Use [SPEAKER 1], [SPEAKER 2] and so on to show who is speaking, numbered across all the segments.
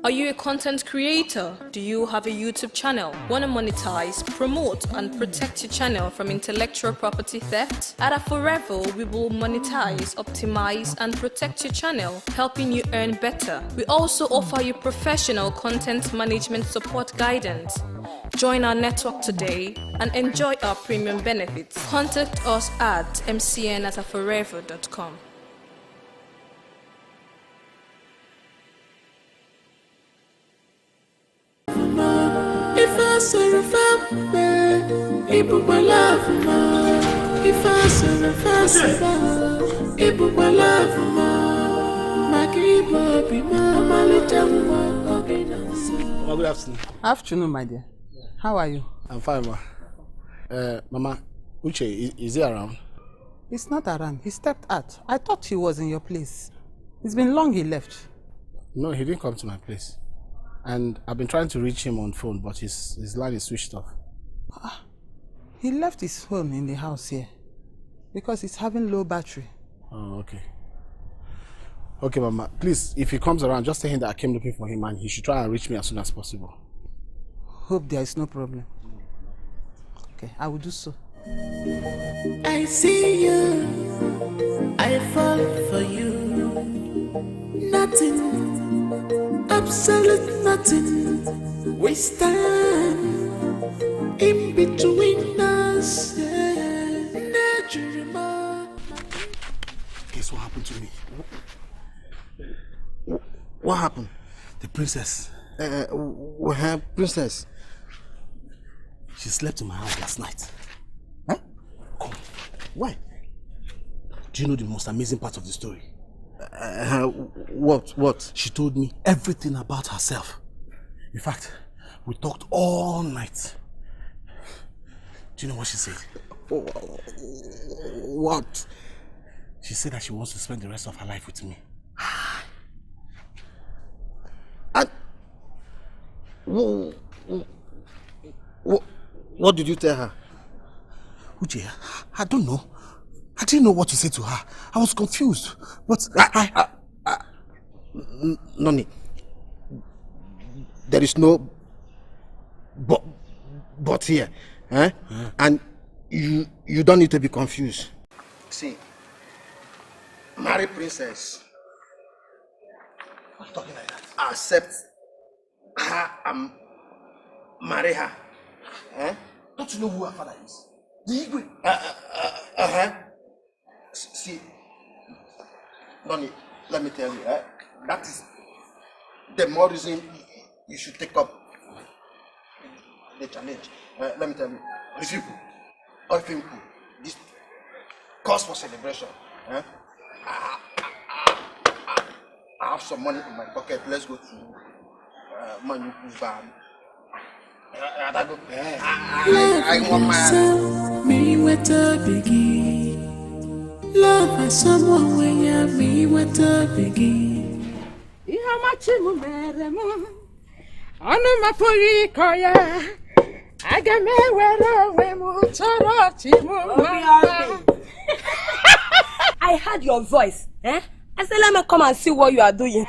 [SPEAKER 1] Are you a content creator? Do you have a YouTube channel? Want to monetize, promote, and protect your channel from intellectual property theft? At Forever, we will monetize, optimize, and protect your channel, helping you earn better. We also offer you professional content management support guidance. Join our network today and enjoy our premium benefits. Contact us at mcn@forever.com.
[SPEAKER 2] If I serve people will love me. If I serve people will love me.
[SPEAKER 3] Good afternoon.
[SPEAKER 4] Afternoon, my dear. How are you?
[SPEAKER 3] I'm fine, ma. Mama, Uche, is he around?
[SPEAKER 4] He's not around. He stepped out. I thought he was in your place. It's been long he left.
[SPEAKER 3] No, he didn't come to my place. And I've been trying to reach him on phone, but his line is switched off.
[SPEAKER 4] He left his phone in the house here because he's having low battery.
[SPEAKER 3] Oh, okay. Okay, Mama. Please, if he comes around, just tell him that I came looking for him and he should try and reach me as soon as possible.
[SPEAKER 4] Hope there is no problem. Okay, I will do so.
[SPEAKER 2] I see you, I fall for you. Nothing. Absolute nothing. We stand in between us.
[SPEAKER 3] Guess what happened to me? What happened? The princess.
[SPEAKER 5] Her princess.
[SPEAKER 3] She slept in my house last night.
[SPEAKER 5] Huh?
[SPEAKER 3] Come. Why? Do you know the most amazing part of the story?
[SPEAKER 5] What?
[SPEAKER 3] She told me everything about herself. In fact, we talked all night. Do you know what she said?
[SPEAKER 5] What?
[SPEAKER 3] She said that she wants to spend the rest of her life with me.
[SPEAKER 5] And what did you tell her?
[SPEAKER 3] Uche, I don't know. I didn't know what to say to her. I was confused. But
[SPEAKER 5] Noni, there is no but here. Eh? Yeah. And you don't need to be confused. See, marry princess.
[SPEAKER 3] Why are you talking like that?
[SPEAKER 5] Accept her and marry her. Eh?
[SPEAKER 3] Don't you know who her father is? The Igwe.
[SPEAKER 5] See, Noni, let me tell you, that is the more reason you should take up the challenge. Let me tell you, these people, this cause for celebration. I have some money in my pocket. Let's go to Manuku's van. I want my.
[SPEAKER 2] Me with a biggie. Love has someone when you me with a biggie.
[SPEAKER 6] Iha machimu meremu. Onu mapuri koya. Agame wero wemu choro chimu.
[SPEAKER 7] I heard your voice. I said, let me come and see what you are doing.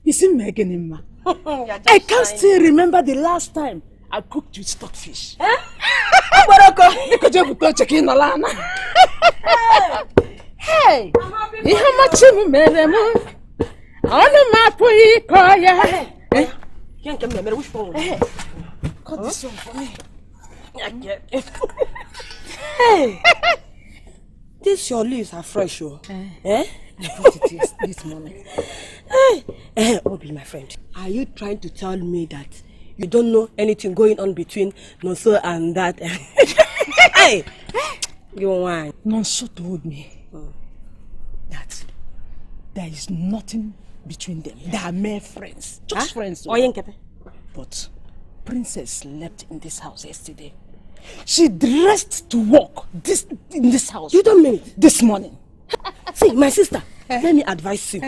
[SPEAKER 6] You see Megan in ma. I can't still remember the last time I cooked with stockfish. Hey, you how much you made them? On the map we call ya.
[SPEAKER 7] Can't come here, which phone?
[SPEAKER 6] Cut this one for me.
[SPEAKER 7] Hey, these your leaves are fresh, oh.
[SPEAKER 6] I put it this morning.
[SPEAKER 7] Hey, Obi, my friend, are you trying to tell me that you don't know anything going on between Nonso and that? Hey, you want?
[SPEAKER 6] Nonso told me that there is nothing between them. They are mere friends, just friends. But Princess slept in this house yesterday. She dressed to work in this house.
[SPEAKER 7] You don't mean it?
[SPEAKER 6] This morning.
[SPEAKER 7] See, my sister, let me advise you.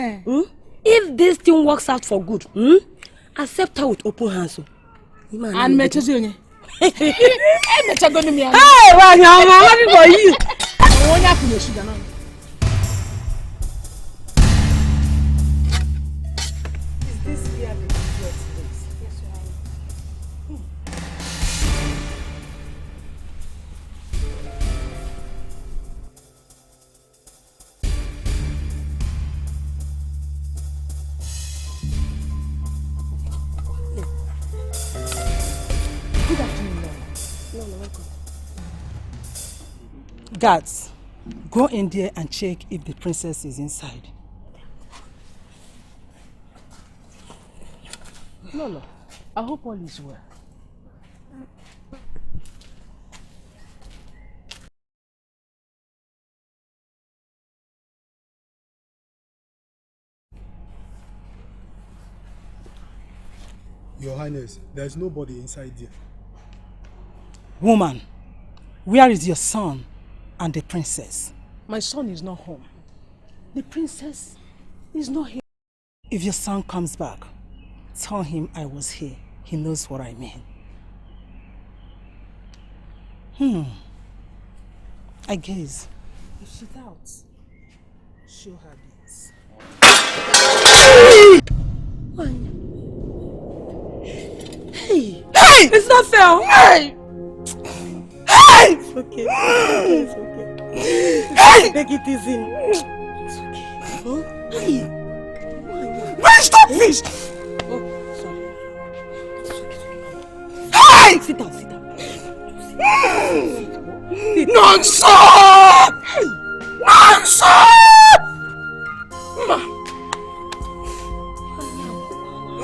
[SPEAKER 7] If this thing works out for good, accept her with open hands.
[SPEAKER 6] And Mechazuni. Hey,
[SPEAKER 7] well, I'm happy for you.
[SPEAKER 6] Guards, go in there and check if the princess is inside.
[SPEAKER 8] Lolo, I hope all is well.
[SPEAKER 9] Your Highness, there is nobody inside there.
[SPEAKER 6] Woman, where is your son and the princess?
[SPEAKER 8] My son is not home. The princess is not here.
[SPEAKER 6] If your son comes back, tell him I was here. He knows what I mean. I guess.
[SPEAKER 8] If she doubts, show her this. Hey! Hey! It's not fair! Hey! Hey! It's okay. It's okay. Hey! Take it easy. It's okay. Huh? Hey!
[SPEAKER 6] Man, stop this!
[SPEAKER 8] Oh, sorry.
[SPEAKER 6] Hey!
[SPEAKER 8] Sit down, sit down.
[SPEAKER 6] Nonsense! Nonsense!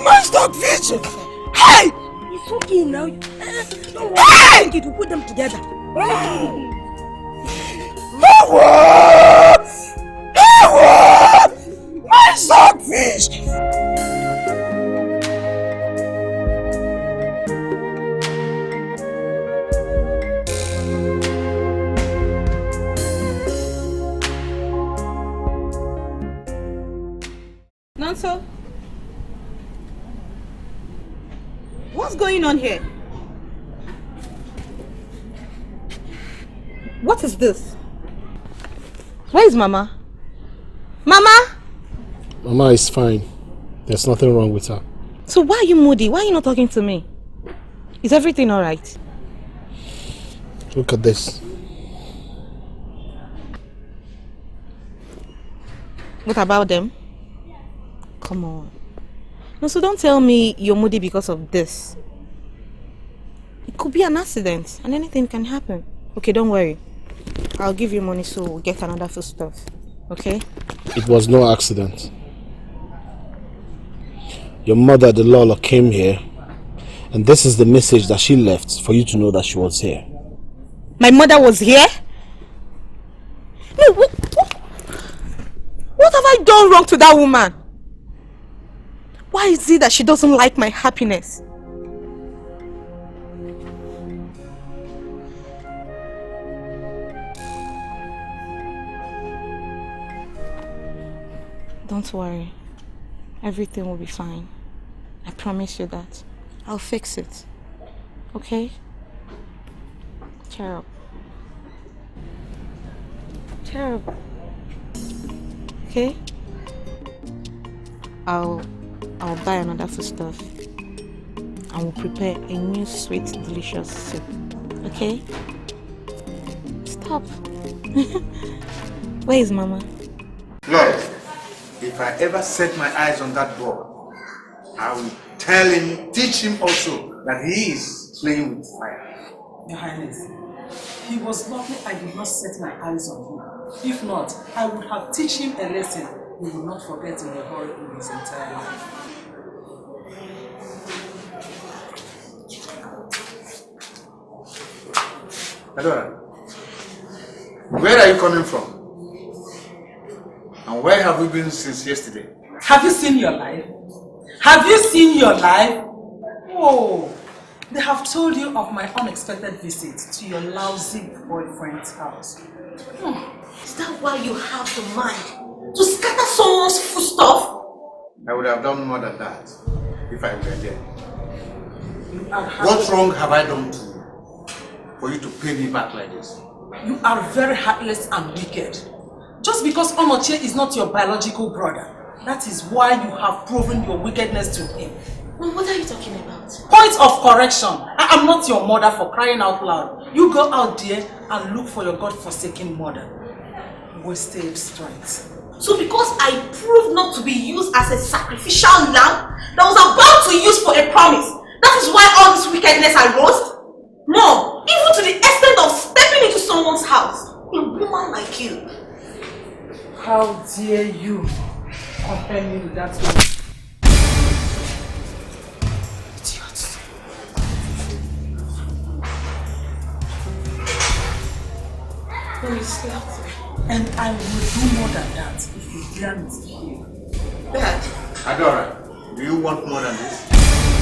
[SPEAKER 6] Man, stop fishing! Hey!
[SPEAKER 8] It's okay now.
[SPEAKER 6] Hey!
[SPEAKER 8] Take it, we'll put them together.
[SPEAKER 6] Man, stop fish!
[SPEAKER 1] Nanso? What's going on here? What is this? Where is Mama? Mama?
[SPEAKER 3] Mama is fine. There's nothing wrong with her.
[SPEAKER 1] So why are you moody? Why are you not talking to me? Is everything alright?
[SPEAKER 3] Look at this.
[SPEAKER 1] What about them? Come on. No, so don't tell me you're moody because of this. It could be an accident and anything can happen. Okay, don't worry. I'll give you money so we'll get another foodstuff. Okay?
[SPEAKER 3] It was no accident. Your mother, the Lola, came here, and this is the message that she left for you to know that she was here.
[SPEAKER 1] My mother was here? No, what have I done wrong to that woman? Why is it that she doesn't like my happiness? Don't worry. Everything will be fine. I promise you that. I'll fix it. Okay? Cheer up. Cheer up. Okay? I'll buy another foodstuff and we'll prepare a new sweet delicious soup. Okay? Stop. Where is Mama?
[SPEAKER 10] Lord, if I ever set my eyes on that boy, I will tell him, teach him also that he is playing with fire.
[SPEAKER 6] Your Highness, he was lucky I did not set my eyes on him. If not, I would have taught him a lesson he will not forget in a hurry in his entire life.
[SPEAKER 10] Adora, where are you coming from? And where have you been since yesterday?
[SPEAKER 6] Have you seen your life? Have you seen your life? Oh, they have told you of my unexpected visit to your lousy boyfriend's house.
[SPEAKER 7] Is that why you have the mind to scatter someone's foodstuff?
[SPEAKER 10] I would have done more than that if I were there. What wrong have I done to you for you to pay me back like this?
[SPEAKER 6] You are very heartless and wicked. Just because Onoche is not your biological brother, that is why you have proven your wickedness to him.
[SPEAKER 7] Well, what are you talking about?
[SPEAKER 6] Point of correction. I am not your mother for crying out loud. You go out there and look for your God-forsaken mother. Wasted strength.
[SPEAKER 7] So because I proved not to be used as a sacrificial lamb that was about to use for a promise, that is why all this wickedness arose? No, even to the
[SPEAKER 5] kill.
[SPEAKER 4] How dare you compare me with that woman? Idiot.
[SPEAKER 6] Please, and I will do more than that if you dare misbehave.
[SPEAKER 5] Dad.
[SPEAKER 10] Adora, do you want more than this?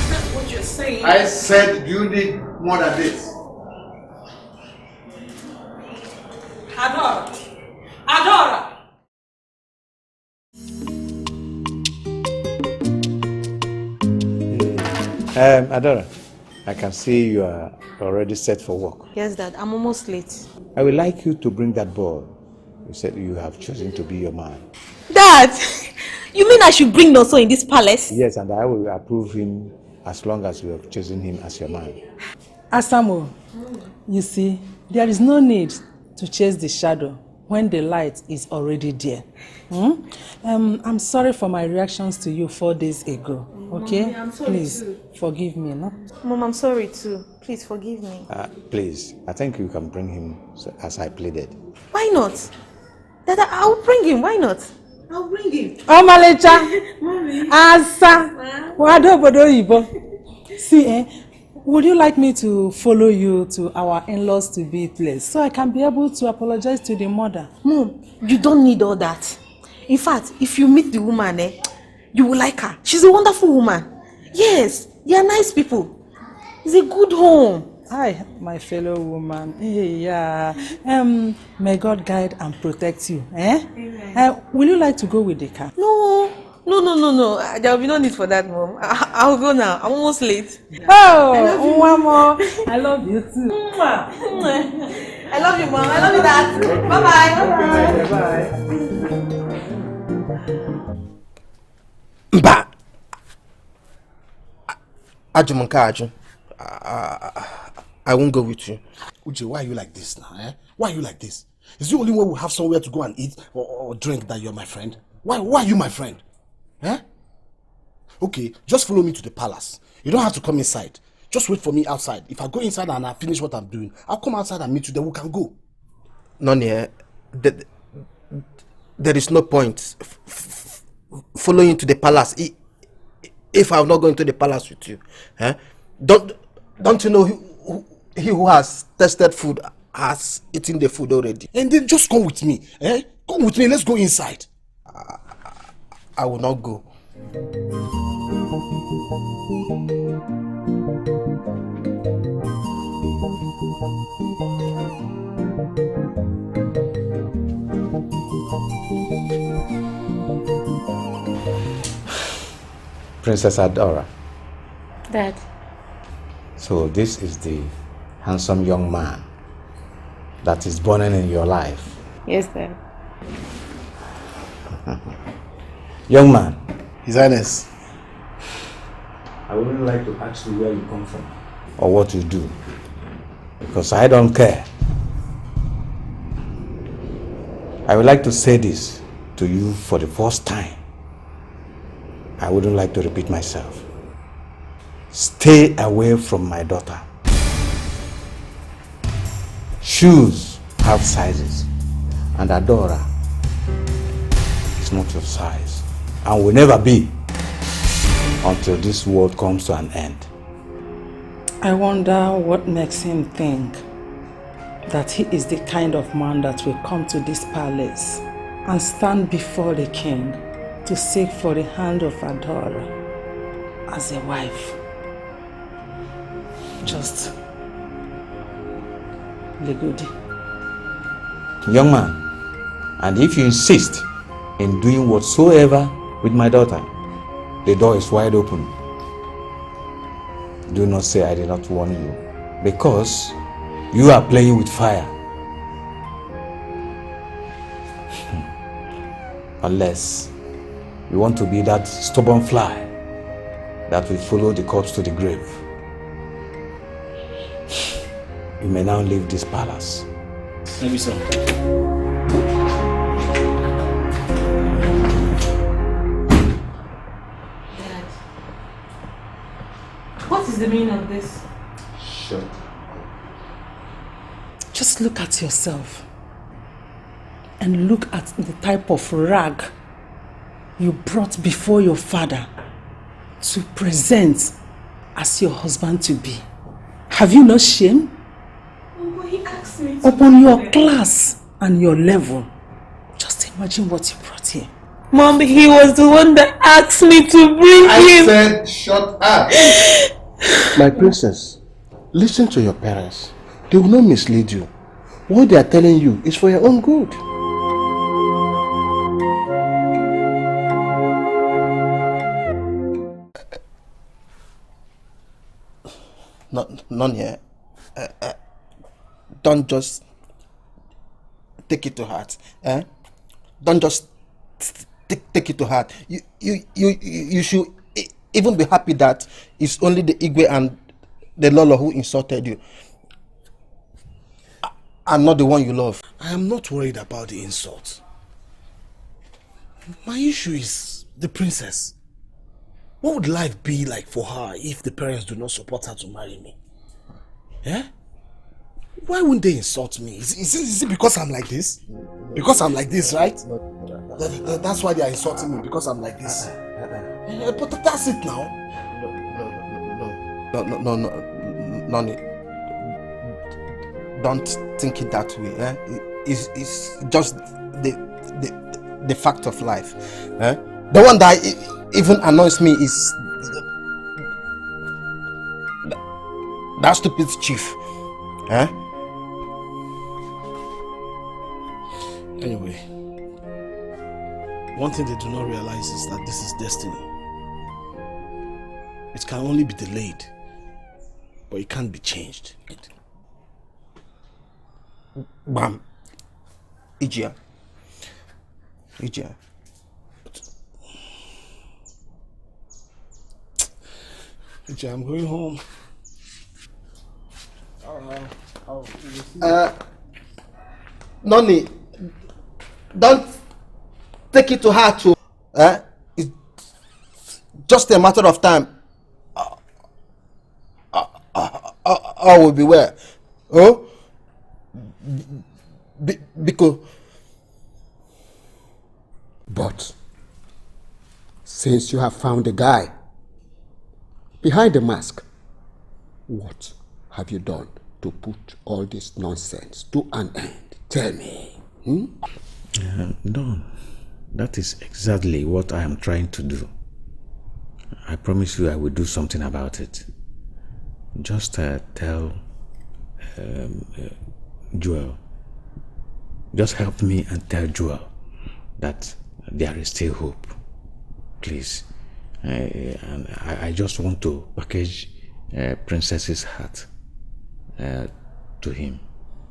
[SPEAKER 6] That's what you're saying.
[SPEAKER 10] I said you need more than this.
[SPEAKER 6] Adora! Adora!
[SPEAKER 10] Adora, I can see you are already set for work.
[SPEAKER 8] Yes, Dad. I'm almost late.
[SPEAKER 10] I would like you to bring that boy. You said you have chosen to be your man.
[SPEAKER 8] Dad! You mean I should bring Noso in this palace?
[SPEAKER 10] Yes, and I will approve him as long as you have chosen him as your man.
[SPEAKER 4] Asamo, you see, there is no need to chase the shadow when the light is already there. I'm sorry for my reactions to you 4 days ago. Okay?
[SPEAKER 8] Mommy, I'm sorry
[SPEAKER 4] Please,
[SPEAKER 8] too.
[SPEAKER 4] forgive me, no?
[SPEAKER 8] Mom, I'm sorry too. Please forgive me.
[SPEAKER 10] Please, I think you can bring him as I pleaded.
[SPEAKER 8] Why not? Dad, I'll bring him. Why not? I'll bring him.
[SPEAKER 4] Oh, Malecha!
[SPEAKER 8] Mommy.
[SPEAKER 4] Asa! See, would you like me to follow you to our in-laws to be place so I can be able to apologize to the mother?
[SPEAKER 8] Mom, you don't need all that. In fact, if you meet the woman, you will like her. She's a wonderful woman. Yes, they are nice people. It's a good home.
[SPEAKER 4] Hi, my fellow woman. Yeah. May God guide and protect you. Will you like to go with the car?
[SPEAKER 8] No. There will be no need for that, Mom. I'll go now. I'm almost late.
[SPEAKER 4] Oh, one more. I love you too.
[SPEAKER 8] I love you, Mom. I love you, Dad. Bye-bye.
[SPEAKER 5] Mba! Ajumanka, I won't go with you.
[SPEAKER 3] Uche, why are you like this now? Why are you like this? Is the only way we have somewhere to go and eat or drink that you're my friend? Why are you my friend? Okay, just follow me to the palace. You don't have to come inside. Just wait for me outside. If I go inside and I finish what I'm doing, I'll come outside and meet you, then we can go.
[SPEAKER 5] Noni, there is no point following to the palace if I'm not going to the palace with you. Don't you know he who has tested food has eaten the food already?
[SPEAKER 3] And then just come with me. Come with me, let's go inside.
[SPEAKER 5] I will not go.
[SPEAKER 10] Princess Adora.
[SPEAKER 8] Dad.
[SPEAKER 10] So this is the handsome young man that is born in your life.
[SPEAKER 8] Yes, Dad.
[SPEAKER 10] Young man.
[SPEAKER 3] His Highness.
[SPEAKER 10] I wouldn't like to ask you where you come from or what you do, because I don't care. I would like to say this to you for the first time. I wouldn't like to repeat myself. Stay away from my daughter. Shoes have sizes, and Adora is not your size and will never be until this world comes to an end.
[SPEAKER 4] I wonder what makes him think that he is the kind of man that will come to this palace and stand before the king to seek for the hand of Adora as a wife. Just Legudi.
[SPEAKER 10] Young man, and if you insist in doing whatsoever with my daughter, the door is wide open. Do not say I did not warn you, because you are playing with fire. Unless you want to be that stubborn fly that will follow the corpse to the grave. You may now leave this palace.
[SPEAKER 11] Maybe so.
[SPEAKER 8] Dad, what is the meaning of this?
[SPEAKER 10] Sure.
[SPEAKER 4] Just look at yourself. and look at the type of rag you brought before your father to present as your husband to be. Have you no shame?
[SPEAKER 8] But he asked me to
[SPEAKER 4] upon your class and your level. Just imagine what you brought here.
[SPEAKER 8] Mom, he was the one that asked me to bring him.
[SPEAKER 5] I said shut up. My princess, listen to your parents. They will not mislead you. What they are telling you is for your own good. None here. Don't just take it to heart. Don't just take it to heart. You should even be happy that it's only the Igwe and the Lolo who insulted you. I'm not the one you love.
[SPEAKER 3] I am not worried about the insult. My issue is the princess. What would life be like for her if the parents do not support her to marry me? Yeah? Why wouldn't they insult me? Is it because I'm like this? Because I'm like this, right? That's why they are insulting me, because I'm like this. But that's it now.
[SPEAKER 5] No. Don't think it that way. It's just the fact of life. The one that even annoys me is that stupid chief.
[SPEAKER 3] Anyway, one thing they do not realize is that this is destiny. It can only be delayed, but it can't be changed.
[SPEAKER 5] Bam. Ijia,
[SPEAKER 3] I'm going home.
[SPEAKER 5] Noni, don't take it to heart too. It's just a matter of time. I will be where? Oh? Because...
[SPEAKER 11] But since you have found the guy behind the mask, what have you done to put all this nonsense to an end? Tell me.
[SPEAKER 10] Don, that is exactly what I am trying to do. I promise you I will do something about it. Just tell Joel. Just help me and tell Joel that there is still hope. Please. I just want to package Princess's heart to him.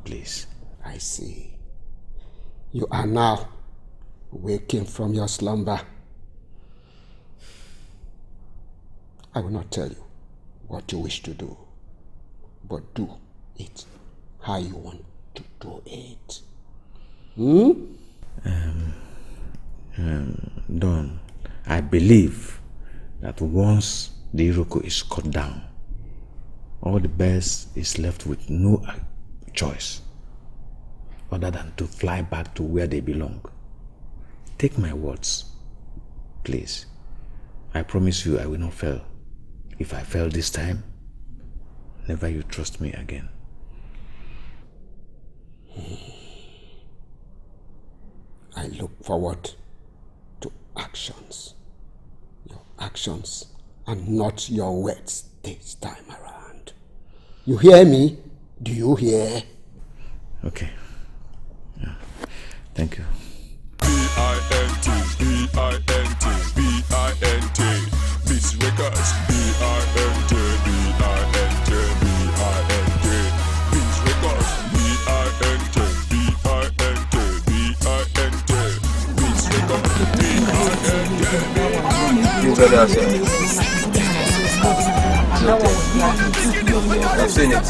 [SPEAKER 10] Please.
[SPEAKER 11] I see. You are now waking from your slumber. I will not tell you what you wish to do, but do it how you want to do it.
[SPEAKER 10] Don, I believe that once the Iroko is cut down, all the birds is left with no choice other than to fly back to where they belong. Take my words, please. I promise you I will not fail. If I fail this time, never you trust me again.
[SPEAKER 11] I look forward to actions. Your actions and not your words this time around. You hear me? Do you hear?
[SPEAKER 10] Okay. Yeah. Thank you.
[SPEAKER 12] B-I-N-T, B-I-N-T, B-I-N-T, Beats Records, B-I-N-T, B-I-N-T, B-I-N-T, Beats Records, B-I-N-T, B-I-N-T, B-I-N-T, Beats Records, B-I-N-T.
[SPEAKER 13] You better say it. I've seen it.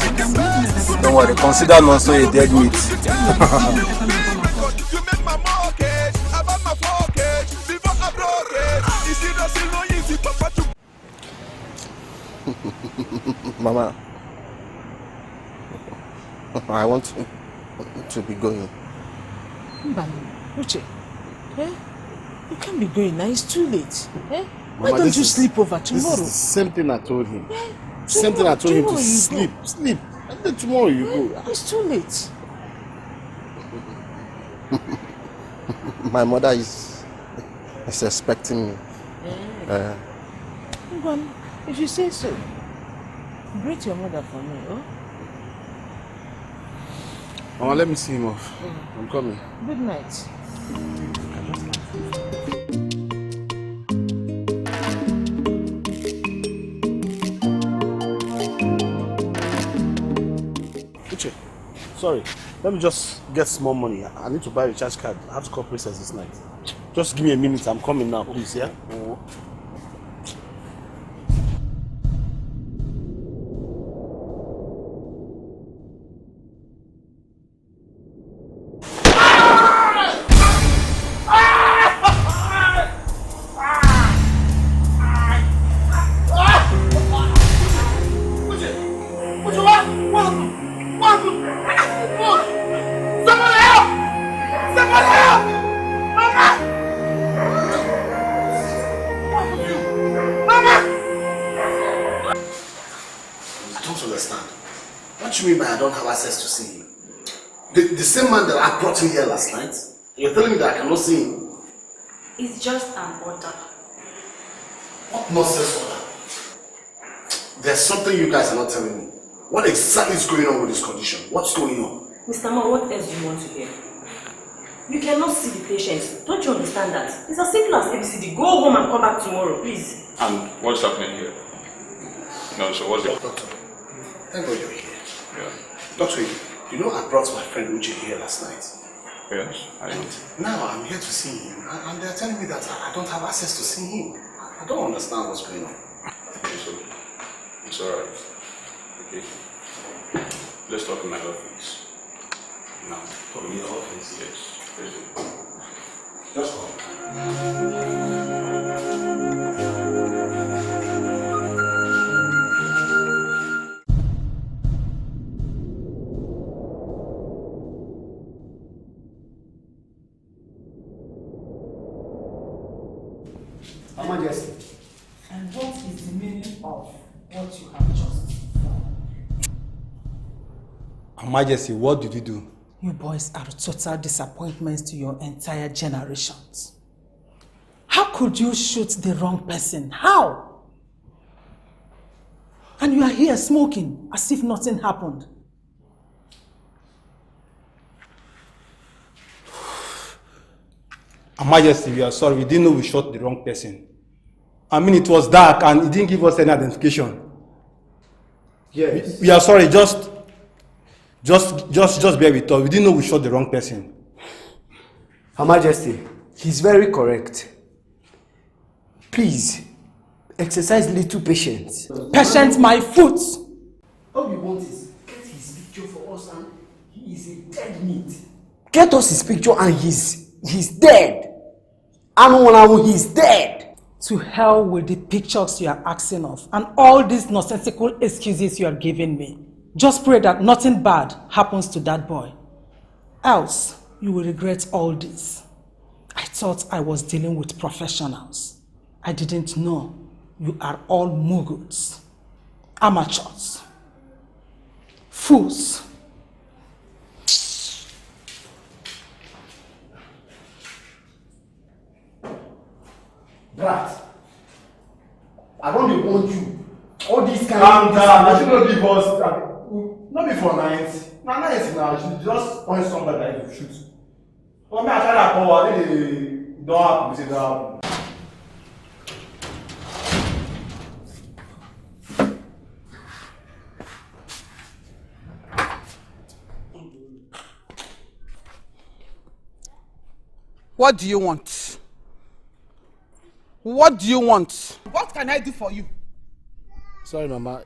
[SPEAKER 13] Don't worry, consider Nonso a dead meat.
[SPEAKER 5] Mama, I want to be going.
[SPEAKER 6] Uche, you can't be going now, it's too late. Why
[SPEAKER 3] Mama,
[SPEAKER 6] don't you sleep over tomorrow?
[SPEAKER 3] This is the same thing I told him. Same thing I told him to sleep. Sleep. And then tomorrow you go.
[SPEAKER 6] It's too late.
[SPEAKER 5] My mother is expecting me.
[SPEAKER 6] If you say so, greet your mother for me, oh?
[SPEAKER 3] Mama, let me see him off. I'm coming.
[SPEAKER 6] Good night.
[SPEAKER 3] Uche, sorry. Let me just get small money. I need to buy a recharge card. I have to call Princess this night. Just give me a minute. I'm coming now, please, yeah? The same man that I brought in here last night, you're telling me that I cannot see him?
[SPEAKER 1] It's just an order.
[SPEAKER 3] What nonsense order? There's something you guys are not telling me. What exactly is going on with this condition? What's going on?
[SPEAKER 7] Mr. Ma, what else do you want to hear? You cannot see the patient. Don't you understand that? It's as simple as ABCD. Go home and come back tomorrow, please.
[SPEAKER 12] And what's happening here? No, so what's it?
[SPEAKER 3] Doctor, thank God you're here.
[SPEAKER 12] Yeah.
[SPEAKER 3] Doctor, you know I brought my friend Uche here last night.
[SPEAKER 12] Yes, I know.
[SPEAKER 3] Now I'm here to see him, and they're telling me that I don't have access to see him. I don't understand what's going on.
[SPEAKER 12] It's alright. Okay. Let's talk in my office. Now.
[SPEAKER 3] Talk in your office?
[SPEAKER 12] Yes. Let's do it.
[SPEAKER 3] Just come.
[SPEAKER 11] Her Majesty.
[SPEAKER 4] And what is the meaning of what you have just done?
[SPEAKER 10] Her Majesty, what did you do?
[SPEAKER 4] You boys are total disappointments to your entire generations. How could you shoot the wrong person? How? And you are here smoking as if nothing happened.
[SPEAKER 10] Her Majesty, we are sorry. We didn't know we shot the wrong person. I mean, it was dark and it didn't give us any identification.
[SPEAKER 11] Yes.
[SPEAKER 10] We are sorry. Just bear with us. We didn't know we shot the wrong person.
[SPEAKER 11] Her Majesty, he's very correct. Please, exercise little patience.
[SPEAKER 4] Patience, my foot!
[SPEAKER 11] All we want is get his picture for us and he is a dead meat. Get us his picture and he's dead. He's dead.
[SPEAKER 4] To hell with the pictures you are asking of and all these nonsensical excuses you are giving me. Just pray that nothing bad happens to that boy. Else, you will regret all this. I thought I was dealing with professionals. I didn't know you are all muggles, amateurs, fools.
[SPEAKER 11] Brat, I don't want you. All these kind
[SPEAKER 10] Calm down. I should not give us. Not before 90. Now 90 now. I should just point somebody that you shoot. But me, I try to call. I think they don't happen. We say don't happen.
[SPEAKER 14] What do you want? What do you want?
[SPEAKER 6] What can I do for you?
[SPEAKER 3] Sorry, Mama.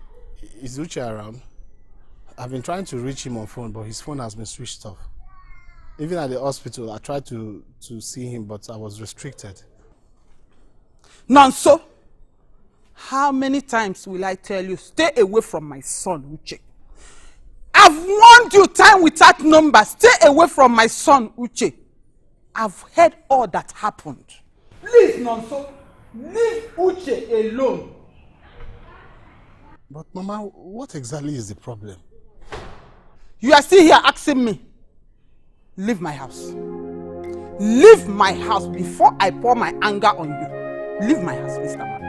[SPEAKER 3] Is Uche around? I've been trying to reach him on phone, but his phone has been switched off. Even at the hospital, I tried to see him, but I was restricted.
[SPEAKER 14] Nonso, how many times will I tell you, stay away from my son, Uche? I've warned you time without number, stay away from my son, Uche. I've heard all that happened. Please, Nonso, leave Uche alone.
[SPEAKER 3] But Mama, what exactly is the problem?
[SPEAKER 14] You are still here asking me. Leave my house. Leave my house before I pour my anger on you. Leave my house, Mr. Man.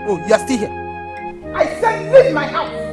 [SPEAKER 14] Oh, you are still here. I said leave my house.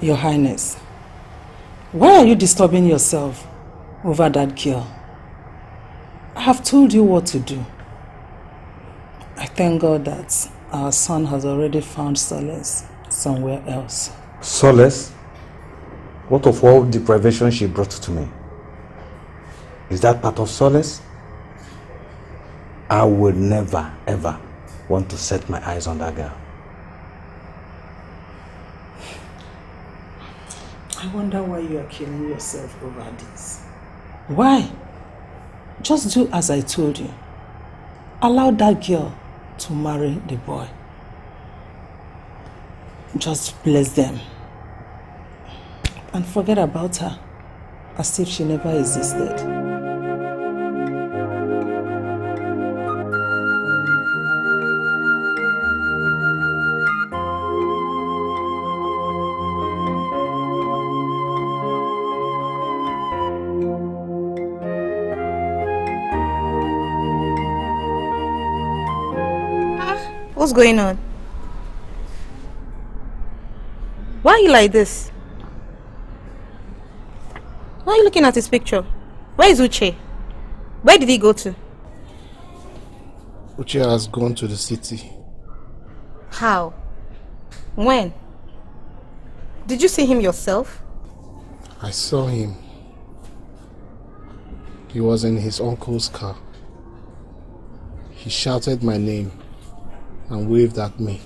[SPEAKER 4] Your Highness, why are you disturbing yourself over that girl? I have told you what to do. I thank God that our son has already found solace somewhere else.
[SPEAKER 10] Solace? What of all deprivation she brought to me? Is that part of solace? I will never, ever want to set my eyes on that girl.
[SPEAKER 4] I wonder why you are killing yourself over this. Why? Just do as I told you. Allow that girl to marry the boy. Just bless them. And forget about her as if she never existed.
[SPEAKER 15] What's going on? Why are you like this? Why are you looking at his picture? Where is Uche? Where did he go to?
[SPEAKER 3] Uche has gone to the city.
[SPEAKER 15] How? When? Did you see him yourself?
[SPEAKER 3] I saw him. He was in his uncle's car. He shouted my name and waved at me.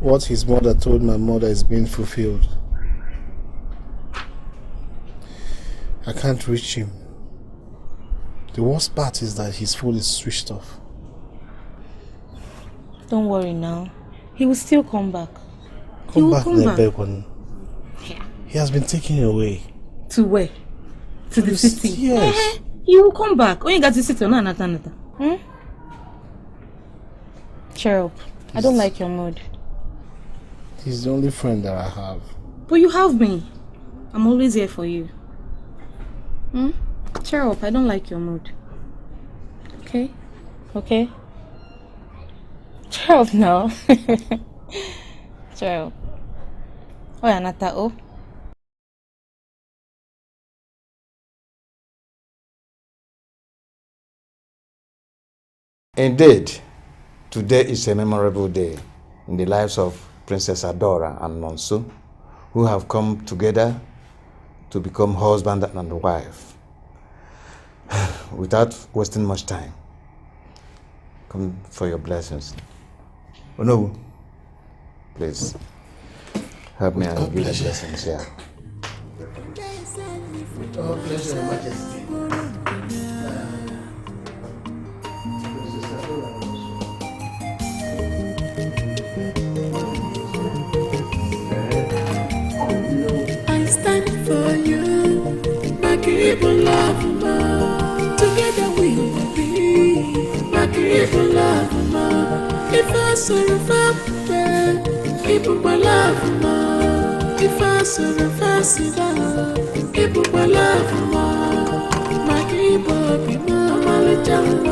[SPEAKER 3] What his mother told my mother is being fulfilled. I can't reach him. The worst part is that his phone is switched off.
[SPEAKER 15] Don't worry now. He will still come back.
[SPEAKER 3] Come back. He has been taken away.
[SPEAKER 15] To where? To the city?
[SPEAKER 3] Yes.
[SPEAKER 15] He will come back. When you get to the city, no. Cheer up. I don't like your mood.
[SPEAKER 3] He's the only friend that I have.
[SPEAKER 15] But you have me. I'm always here for you. Cheer up. I don't like your mood. Okay? Okay? Cheer up now. Cheer up. Oh, Anata, oh.
[SPEAKER 10] Indeed, today is a memorable day in the lives of Princess Adora and Nonso, who have come together to become husband and wife. Without wasting much time, come for your blessings. Oh no, please help me and give the blessings here.
[SPEAKER 5] Oh, pleasure, Your Majesty.
[SPEAKER 2] I stand for you, my people love more. Together we will be, my people love more. If I survive, people will love more. If I survive, people will love more. My people be more,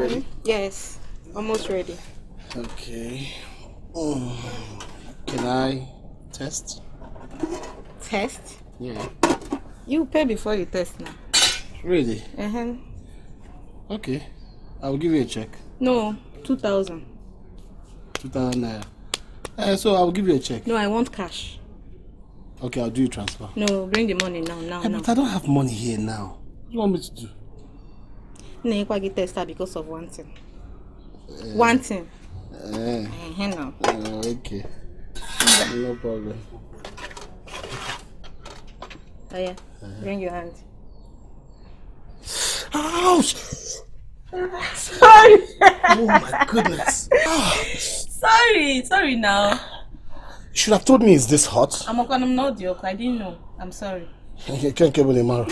[SPEAKER 3] ready?
[SPEAKER 15] Yes, almost ready.
[SPEAKER 3] Okay. Can I test?
[SPEAKER 15] Test?
[SPEAKER 3] Yeah.
[SPEAKER 15] You pay before you test now.
[SPEAKER 3] Really?
[SPEAKER 15] Uh-huh.
[SPEAKER 3] Okay. I'll give you a check.
[SPEAKER 15] No, 2,000.
[SPEAKER 3] 2,000 naira. So I'll give you a check.
[SPEAKER 15] No, I want cash.
[SPEAKER 3] Okay, I'll do you transfer.
[SPEAKER 15] No, bring the money now.
[SPEAKER 3] But I don't have money here now. What do you want me to do?
[SPEAKER 15] No, you can't get tested because of one thing. One thing. No.
[SPEAKER 3] Okay. No problem.
[SPEAKER 15] Oh yeah, bring your hand.
[SPEAKER 3] Ouch!
[SPEAKER 15] Sorry.
[SPEAKER 3] Oh my goodness.
[SPEAKER 15] Sorry now.
[SPEAKER 3] You should have told me it's this hot.
[SPEAKER 15] I'm not joke. I didn't know. I'm sorry.
[SPEAKER 3] You can't cable the marrow.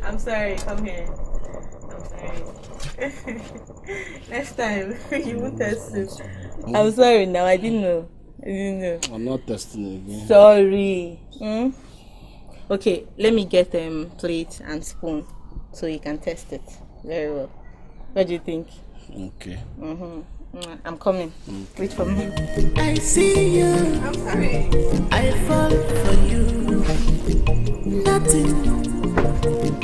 [SPEAKER 15] I'm sorry. Come here. I'm sorry. Next time you won't test it. I'm sorry now. I didn't know.
[SPEAKER 3] I'm not testing it again.
[SPEAKER 15] Sorry. Okay, let me get plate and spoon so you can test it. Very well. What do you think?
[SPEAKER 3] Okay.
[SPEAKER 15] I'm coming. Wait for me.
[SPEAKER 2] I see you.
[SPEAKER 15] I'm sorry.
[SPEAKER 2] I fall for you. Nothing,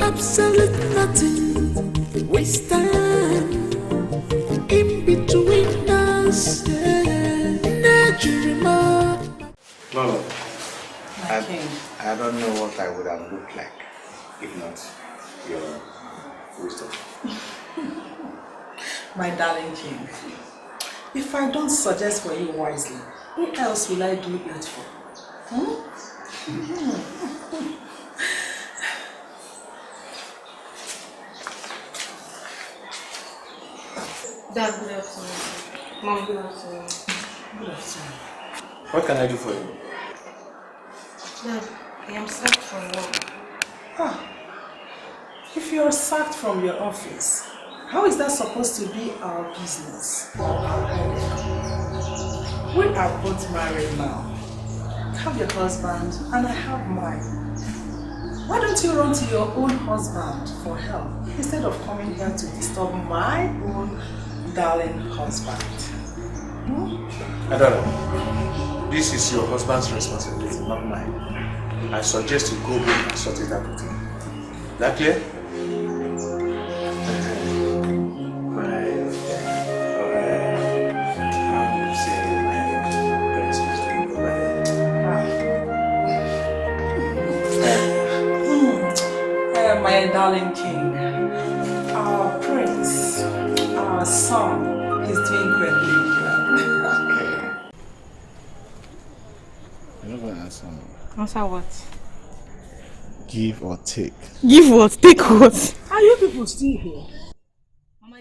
[SPEAKER 2] absolute nothing. We stand in between us. Nigerian.
[SPEAKER 10] No. I don't know what I would have looked like if not your wisdom.
[SPEAKER 4] My darling king, if I don't suggest for you wisely, who else will I do it for?
[SPEAKER 15] Dad, good afternoon. Mom, good afternoon.
[SPEAKER 4] Good afternoon.
[SPEAKER 13] What can I do for you?
[SPEAKER 15] Dad, I am sacked from work.
[SPEAKER 4] If you're sacked from your office, how is that supposed to be our business? We are both married now. You have your husband and I have mine. Why don't you run to your own husband for help instead of coming here to disturb my own darling husband?
[SPEAKER 13] I don't know. This is your husband's responsibility, not mine. I suggest you go home and sort it out with him. Is that clear?
[SPEAKER 4] My darling king, our prince, our son is doing greatly well.
[SPEAKER 3] Okay. You're not going to answer me.
[SPEAKER 15] Answer what?
[SPEAKER 3] Give or take.
[SPEAKER 15] Give what? Take what?
[SPEAKER 6] Are you people still here?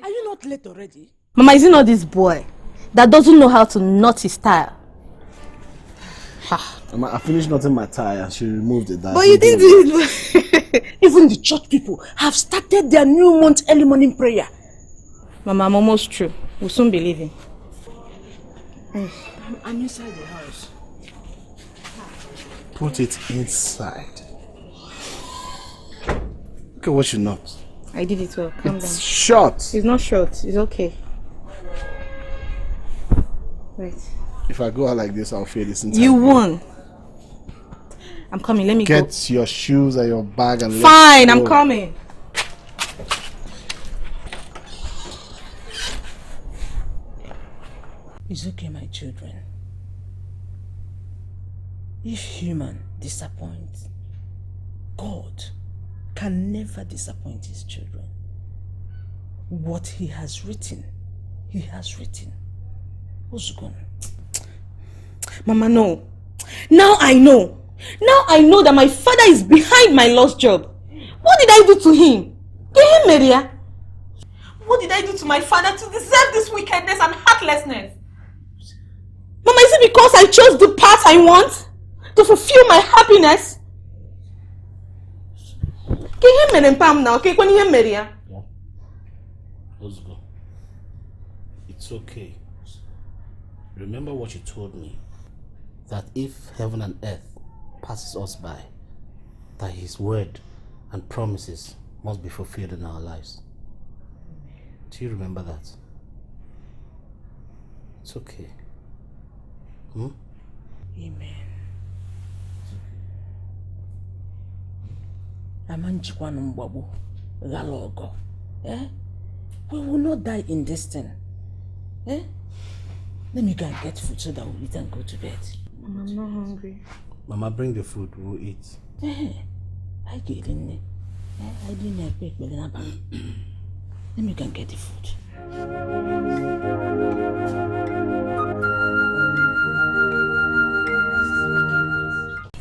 [SPEAKER 6] Are you not late already?
[SPEAKER 15] Mama, is it not this boy that doesn't know how to knot his tire?
[SPEAKER 3] I finished knotting my tie and she removed it.
[SPEAKER 6] But you didn't do it. Even the church people have started their new month early morning prayer.
[SPEAKER 15] Mama, I'm almost through. We'll soon be leaving.
[SPEAKER 6] I'm inside the house.
[SPEAKER 3] Put it inside. Look at what you knocked.
[SPEAKER 15] I did it well. Calm down.
[SPEAKER 3] Short.
[SPEAKER 15] It's not short. It's okay. Wait.
[SPEAKER 3] If I go out like this, I'll fail this entire
[SPEAKER 15] You won. I'm coming. Let me go.
[SPEAKER 3] Get your shoes and your bag and
[SPEAKER 15] Fine,
[SPEAKER 3] let's
[SPEAKER 15] I'm
[SPEAKER 3] go.
[SPEAKER 15] coming.
[SPEAKER 6] It's okay, my children. If human disappoints, God can never disappoint his children. What he has written, he has written. What's going on?
[SPEAKER 15] Mama, no. Now I know. Now I know that my father is behind my lost job. What did I do to him? Maria? What did I do to my father to deserve this wickedness and heartlessness? Mama, is it because I chose the path I want? To fulfill my happiness? Now, okay? Maria?
[SPEAKER 3] Let's go. It's okay. Remember what you told me. That if heaven and earth passes us by, that his word and promises must be fulfilled in our lives. Do you remember that? It's okay.
[SPEAKER 6] Amen. Amanjikwana mbabu galogo. We will not die in this thing. Let me go and get food so that we'll eat and go to bed.
[SPEAKER 15] I'm not hungry.
[SPEAKER 3] Mama, bring the food, we'll eat.
[SPEAKER 6] I get in there. I didn't pick Let me go and get the food.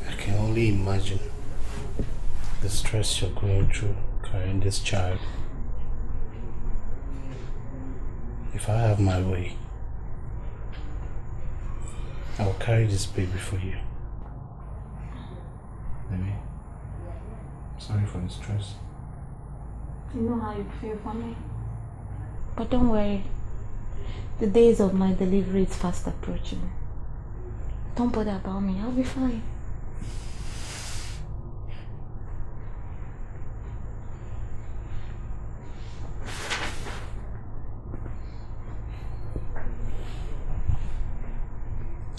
[SPEAKER 3] I can only imagine the stress you're going through carrying this child. If I have my way, I will carry this baby for you. Baby, sorry for the stress.
[SPEAKER 15] You know how you feel for me. But don't worry. The days of my delivery is fast approaching. Don't bother about me. I'll be fine.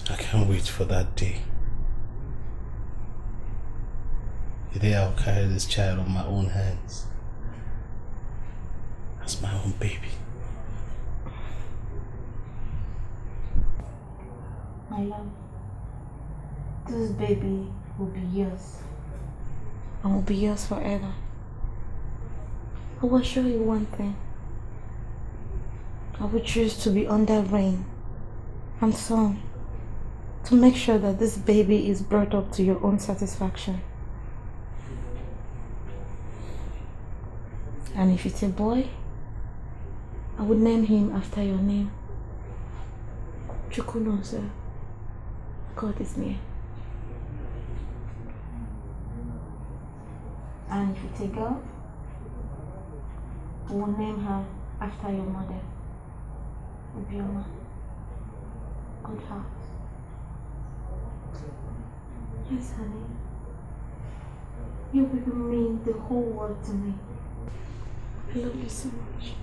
[SPEAKER 3] I can't wait for that day. The day I'll carry this child on my own hands. As my own baby.
[SPEAKER 15] My love, this baby will be yours. And will be yours forever. I will assure you one thing. I will choose to be under rain and sun to make sure that this baby is brought up to your own satisfaction. And if it's a boy, I would name him after your name. Chukunonso. God is near. And if it's a girl, I will name her after your mother, Obioma. Good heart. Yes, honey. You will mean the whole world to me. I love you so much.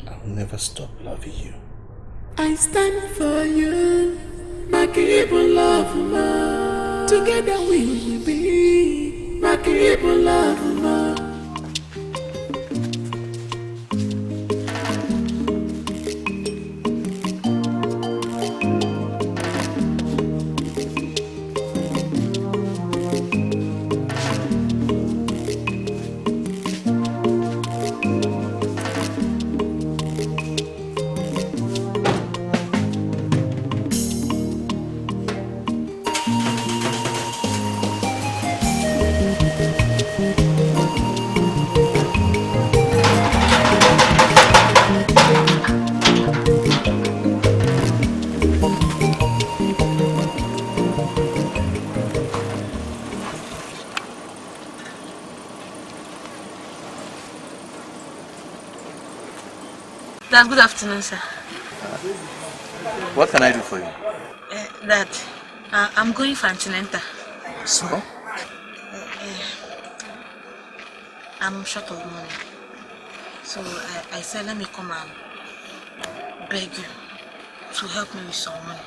[SPEAKER 3] I'll never stop loving you.
[SPEAKER 2] I stand for you, my people love more. Together we will be, my people love more.
[SPEAKER 16] Good afternoon, sir.
[SPEAKER 13] What can I do for you?
[SPEAKER 16] Dad, I'm going for antenatal.
[SPEAKER 13] So?
[SPEAKER 16] I'm short of money. So I said, let me come and beg you to help me with some money.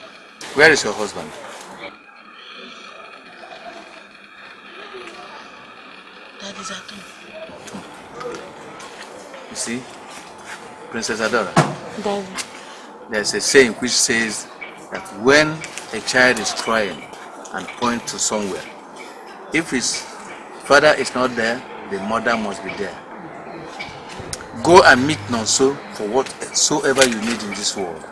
[SPEAKER 13] Where is your husband?
[SPEAKER 16] Dad is at home.
[SPEAKER 13] You see, Princess Adora,
[SPEAKER 15] Daddy.
[SPEAKER 13] there's a saying which says that when a child is crying and points to somewhere, if his father is not there, the mother must be there. Go and meet Nonso for whatsoever you need in this world.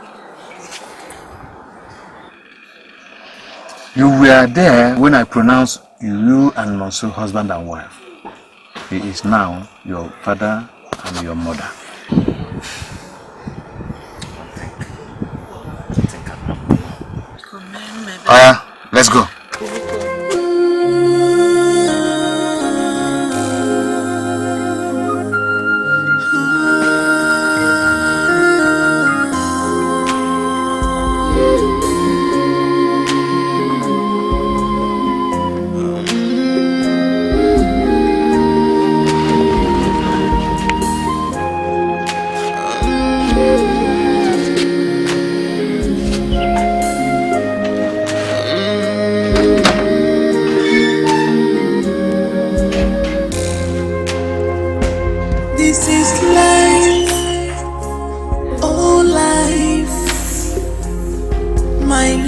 [SPEAKER 13] You were there when I pronounced you and Nonso husband and wife. He is now your father and your mother. Let's go.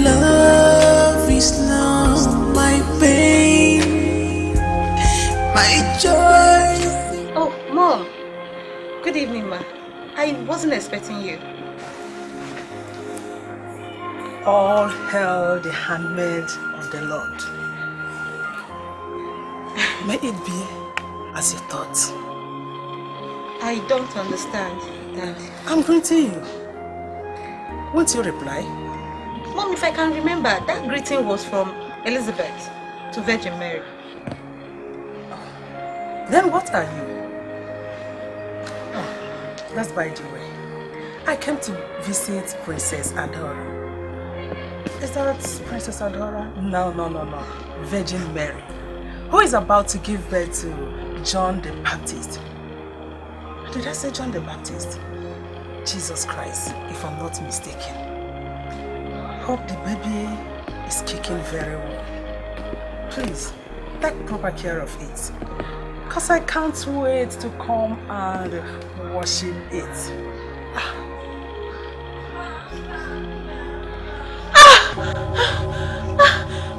[SPEAKER 2] love is now my pain, my joy.
[SPEAKER 15] Oh, Mom. Good evening, ma. I wasn't expecting you.
[SPEAKER 4] All hail the handmaid of the Lord. May it be as you thought.
[SPEAKER 15] I don't understand, Daddy.
[SPEAKER 4] I'm greeting you. Won't you reply?
[SPEAKER 15] Mom, if I can remember, that greeting was from Elizabeth to Virgin Mary.
[SPEAKER 4] Then what are you? Oh, that's by the way. I came to visit Princess Adora. Is that Princess Adora? No. Virgin Mary, who is about to give birth to John the Baptist. Did I say John the Baptist? Jesus Christ, if I'm not mistaken. Hope the baby is kicking very well. Please, take proper care of it. Because I can't wait to come and worship it.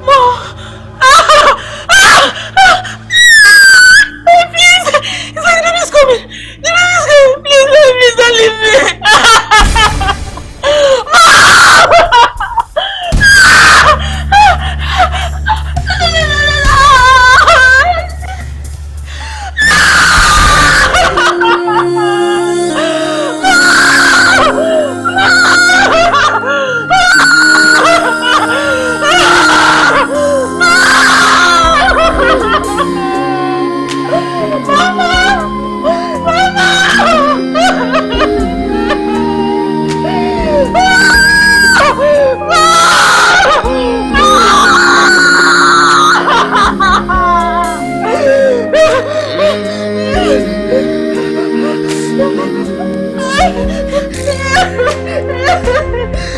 [SPEAKER 15] Mom! Please! It's like the baby's coming! The baby's coming! Please don't leave me!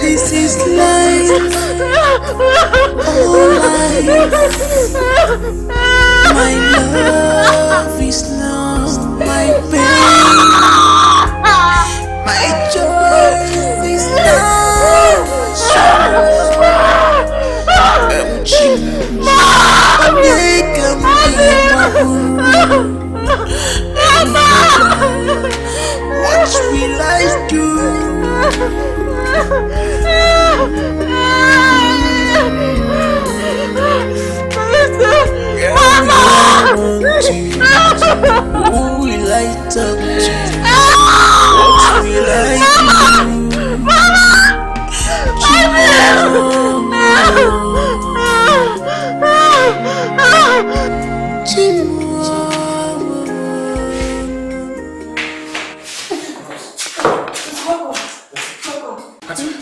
[SPEAKER 2] This is life, oh life. My love is now my pain, my joy is now sorrow. What will I do? Who will I talk to? What will I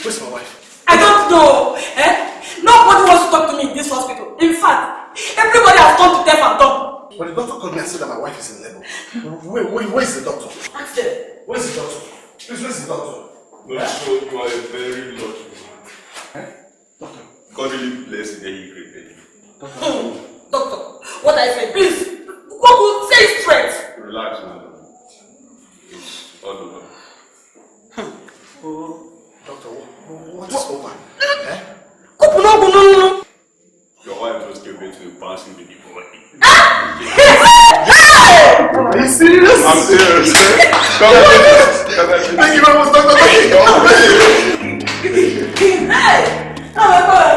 [SPEAKER 3] Where's my wife?
[SPEAKER 8] I don't know. Nobody wants to talk to me in this hospital. In fact, everybody has gone to death and dumb.
[SPEAKER 3] But the doctor called me and said that my wife is in labor. Where's the doctor?
[SPEAKER 8] Ask them.
[SPEAKER 3] Where's the doctor? Please, where's the doctor?
[SPEAKER 12] No, so you are a very lucky man. God really blessed the day He created you.
[SPEAKER 8] Doctor, what I say, please. What will say straight?
[SPEAKER 12] Relax, madam. It's all over.
[SPEAKER 3] Doctor, what is over?
[SPEAKER 12] Your wife just gave birth to a bouncing baby boy.
[SPEAKER 3] Are you serious?
[SPEAKER 12] I'm serious.
[SPEAKER 3] Thank you very much, Doctor. Thank you.
[SPEAKER 8] Hey! Oh my God!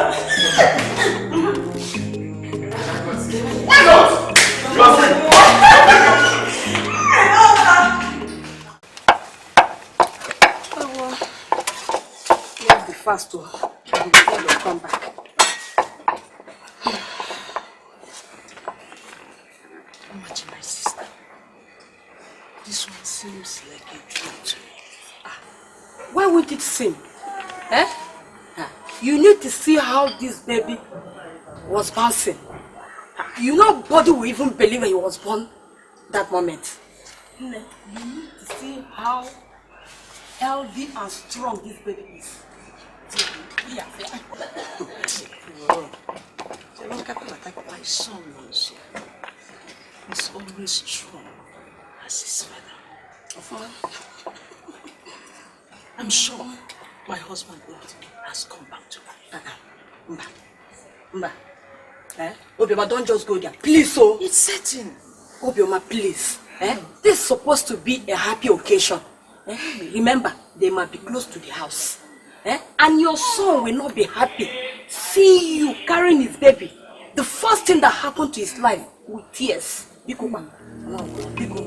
[SPEAKER 3] Why not? You are free.
[SPEAKER 6] Let's be fast to come back. Imagine my sister. This one seems like a dream to me. Why would it seem? You need to see how this baby was bouncing. Nobody will even believe he was born that moment. You need to see how healthy and strong this baby is. My son also is always strong as his father. I'm sure my husband has come back to me.
[SPEAKER 7] Mba. Obioma, don't just go there. Please, so.
[SPEAKER 6] It's certain.
[SPEAKER 7] Obioma, please. This is supposed to be a happy occasion. Remember, they might be close to the house. And your son will not be happy seeing you carrying his baby. The first thing that happened to his life with tears. Biko, ma. Biko.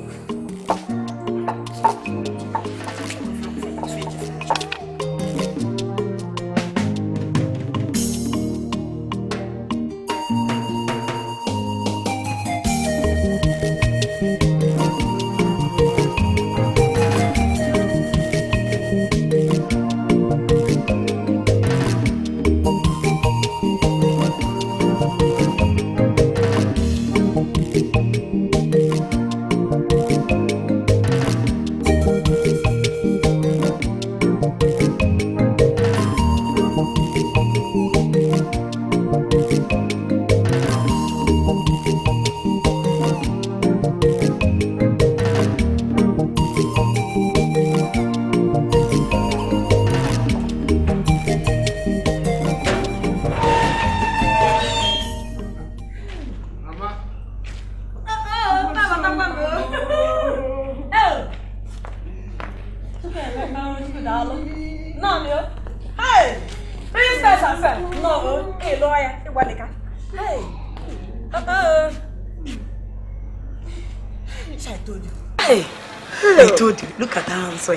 [SPEAKER 6] Look at that answer.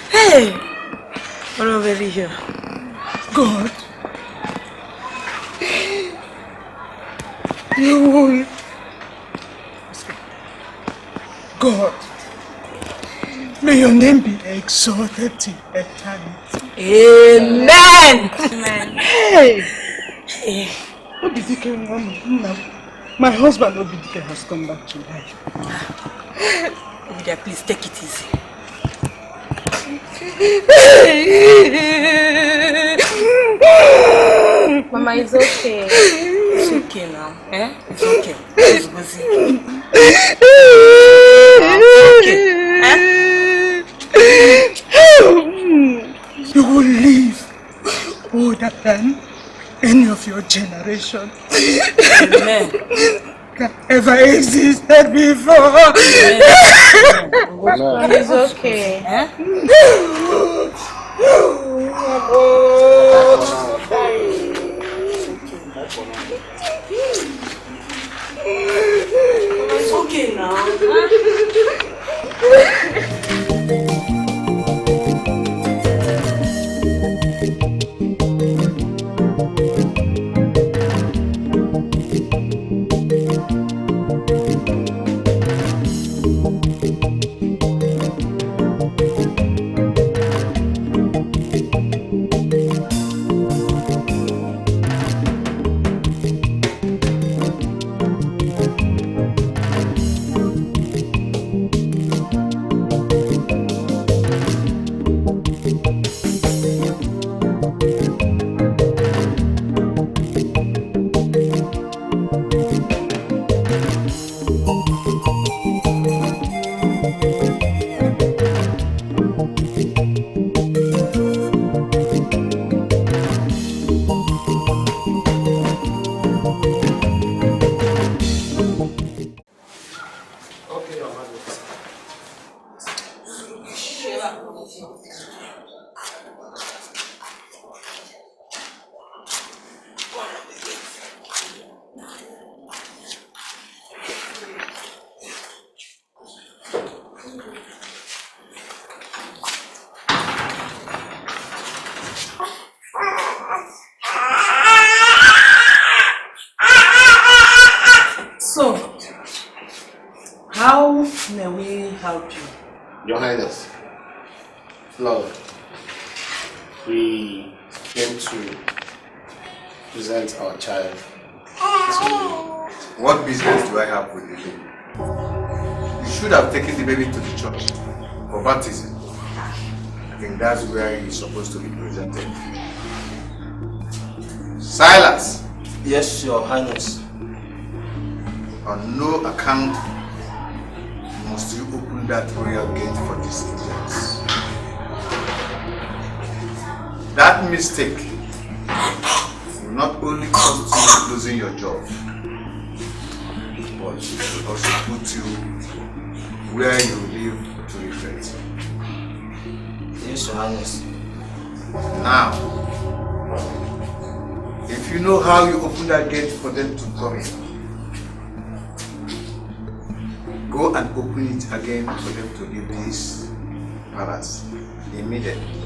[SPEAKER 6] Hey! What over here? God. You. God. May your name be exalted in eternity.
[SPEAKER 7] Amen.
[SPEAKER 6] Amen. Hey. What did you come on? My husband Obidike has come back to life.
[SPEAKER 7] Obidia, please take it easy.
[SPEAKER 16] Mama, it's okay.
[SPEAKER 7] It's okay now. It's okay. It's okay.
[SPEAKER 6] You will live older than any of your generation.
[SPEAKER 7] Amen.
[SPEAKER 6] That ever existed before.
[SPEAKER 16] It's okay.
[SPEAKER 7] It's okay now.
[SPEAKER 5] Your Highness, Lord, we came to present our child to you.
[SPEAKER 13] What business do I have with the baby? You should have taken the baby to the church for baptism. I think that's where he's supposed to be presented. Silas!
[SPEAKER 5] Yes, Your Highness.
[SPEAKER 13] On no account must you open that royal gate for this incident. That mistake not only cost you losing your job, but it will also put you where you live to regret.
[SPEAKER 17] Yes, Your Highness.
[SPEAKER 13] Now, if you know how you open that gate for them to come in, go and open it again for them to leave this palace immediately.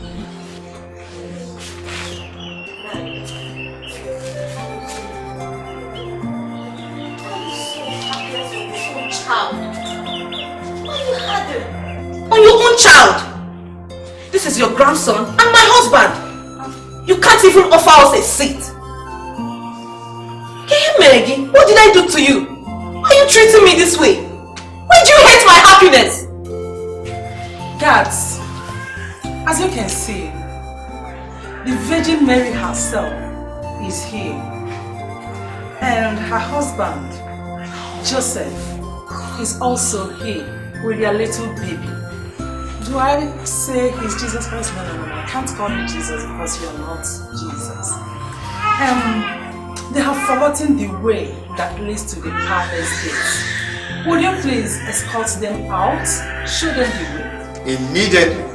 [SPEAKER 15] On your own child. This is your grandson and my husband. You can't even offer us a seat. Hey Maggie, what did I do to you? Why are you treating me this way? Why do you hate my happiness?
[SPEAKER 4] Guards, as you can see, the Virgin Mary herself is here. And her husband, Joseph, is also here with their little baby. Do I say he's Jesus Christ? No, I can't call him Jesus because you're not Jesus. They have forgotten the way that leads to the palace gates. Would you please escort them out? Show them the way.
[SPEAKER 13] Immediately.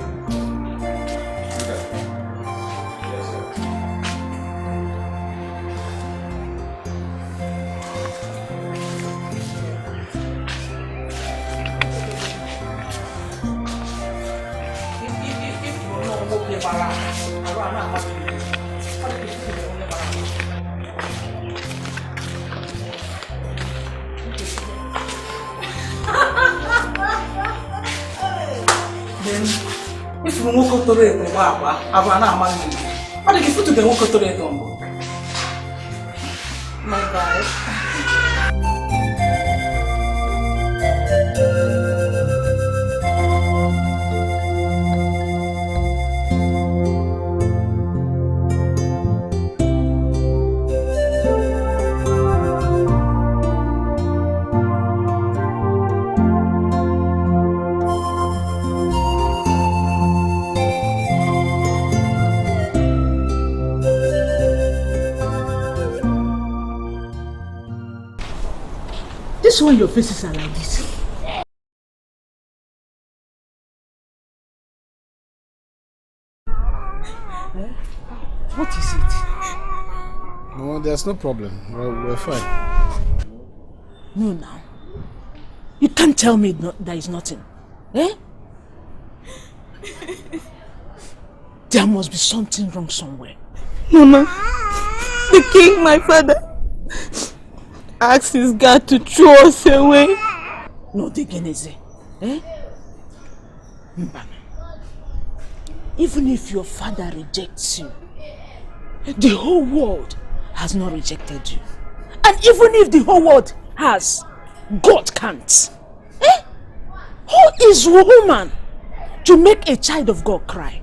[SPEAKER 4] Then, if you walk out to the Baba, Avana Mangi, what if you to the walk out to the Tombo? My God.
[SPEAKER 6] This one your faces are like this. What is it?
[SPEAKER 3] No, there's no problem. We're fine.
[SPEAKER 6] No, now. You can't tell me there is nothing. Eh? There must be something wrong somewhere.
[SPEAKER 15] Mama, the king, my father, asked his God to throw us away.
[SPEAKER 6] No, Degeneze. Eh? Mbana. Even if your father rejects you, the whole world has not rejected you. And even if the whole world has, God can't. Eh? Who is woman to make a child of God cry?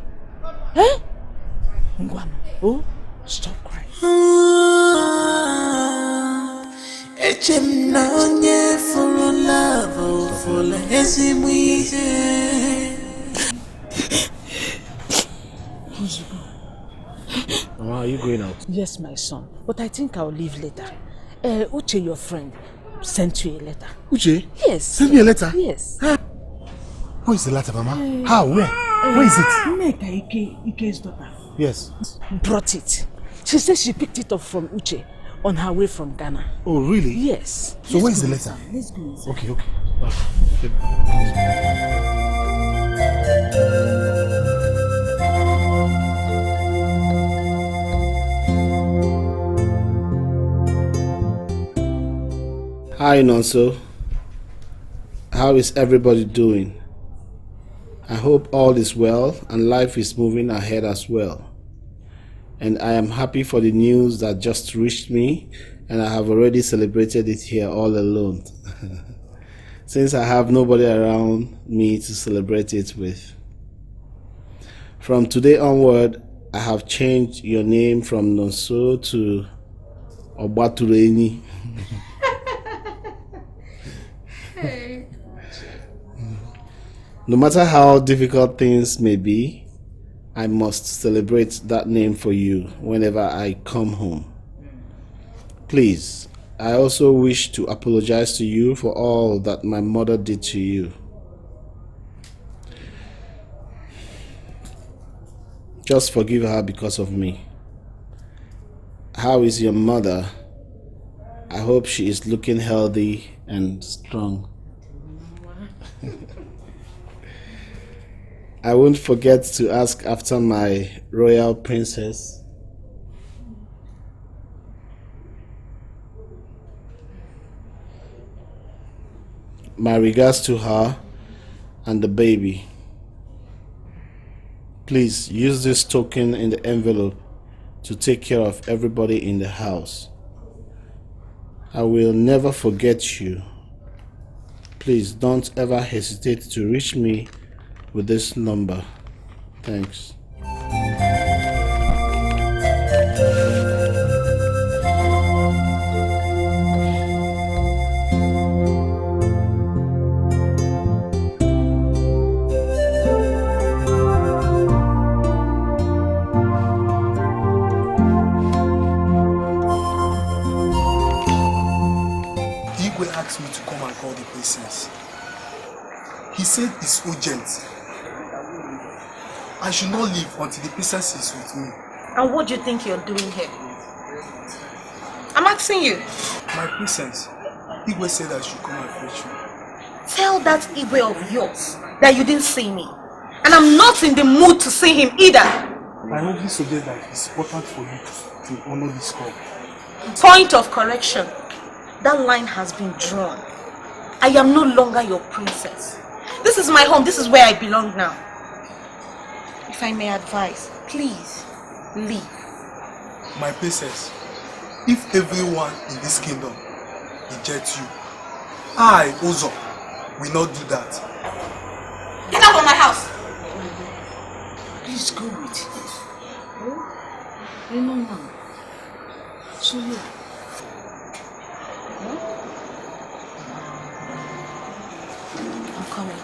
[SPEAKER 6] Eh? Ngwano, oh, stop crying.
[SPEAKER 2] For love, for
[SPEAKER 3] Mama, are you going out?
[SPEAKER 6] Yes, my son. But I think I'll leave later. Uche, your friend, sent you a letter.
[SPEAKER 3] Uche?
[SPEAKER 6] Yes.
[SPEAKER 3] Send me a letter?
[SPEAKER 6] Yes.
[SPEAKER 3] Where is the letter, Mama? How? Where? Where is it?
[SPEAKER 6] Nneka Ike's daughter.
[SPEAKER 3] Yes.
[SPEAKER 6] Brought it. She says she picked it up from Uche on her way from Ghana.
[SPEAKER 3] Oh, really?
[SPEAKER 6] Yes.
[SPEAKER 3] So where is the letter?
[SPEAKER 6] Let's go inside.
[SPEAKER 3] Okay. Hi, Nonso. How is everybody doing? I hope all is well and life is moving ahead as well. And I am happy for the news that just reached me, and I have already celebrated it here all alone. Since I have nobody around me to celebrate it with. From today onward, I have changed your name from Nonso to Obatureni.
[SPEAKER 1] Hey.
[SPEAKER 3] No matter how difficult things may be, I must celebrate that name for you whenever I come home. Please, I also wish to apologize to you for all that my mother did to you. Just forgive her because of me. How is your mother? I hope she is looking healthy and strong. I won't forget to ask after my royal princess. My regards to her and the baby. Please use this token in the envelope to take care of everybody in the house. I will never forget you. Please don't ever hesitate to reach me with this number. Thanks.
[SPEAKER 9] Igwe asked me to come and call the princess. He said it's urgent. I should not leave until the princess is with me.
[SPEAKER 16] And what do you think you're doing here? I'm asking you.
[SPEAKER 9] My princess, Igwe said I should come and fetch you.
[SPEAKER 16] Tell that Igwe of yours that you didn't see me. And I'm not in the mood to see him either.
[SPEAKER 9] I only suggest that it's important for you to honor this call.
[SPEAKER 16] Point of correction. That line has been drawn. I am no longer your princess. This is my home. This is where I belong now. If I may advise, please leave.
[SPEAKER 9] My princess, if everyone in this kingdom rejects you, I, Ozo, will not do that.
[SPEAKER 16] Get out of my house!
[SPEAKER 6] Please go with it. You know now. So yeah.
[SPEAKER 16] I'm coming.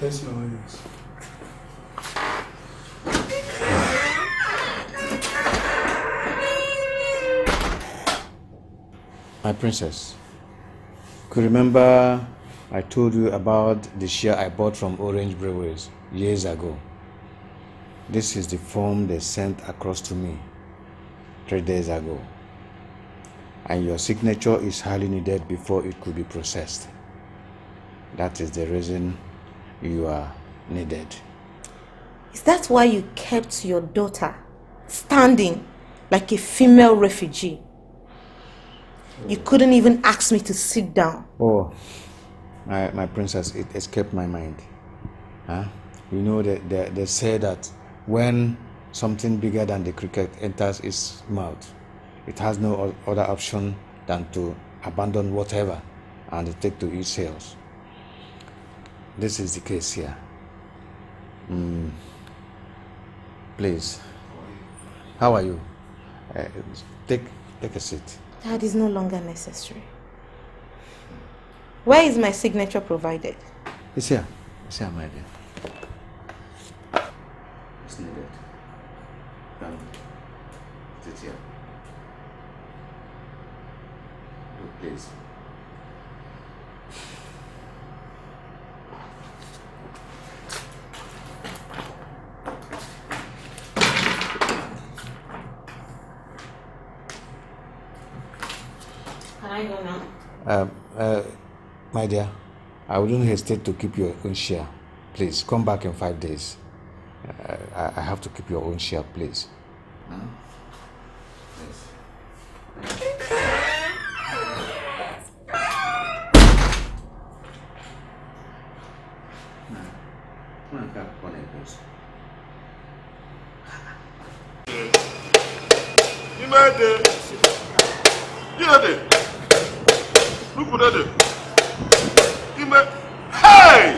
[SPEAKER 9] Yes, Your Highness.
[SPEAKER 10] My princess, could you remember I told you about the share I bought from Orange Breweries years ago? This is the form they sent across to me 3 days ago. And your signature is highly needed before it could be processed. That is the reason you are needed.
[SPEAKER 15] Is that why you kept your daughter standing like a female refugee? You couldn't even ask me to sit down.
[SPEAKER 10] Oh, my princess, it escaped my mind. Huh? You know, they say that when something bigger than the cricket enters its mouth, it has no other option than to abandon whatever and take to its sails. This is the case here. Please, how are you? Take a seat.
[SPEAKER 15] That is no longer necessary. Where is my signature provided?
[SPEAKER 10] It's here. It's here, my dear. It's needed. It's here. Look, please.
[SPEAKER 15] Can I go now?
[SPEAKER 10] My dear, I wouldn't hesitate to keep your own share. Please, come back in 5 days. I have to keep your own share, please.
[SPEAKER 12] Hey!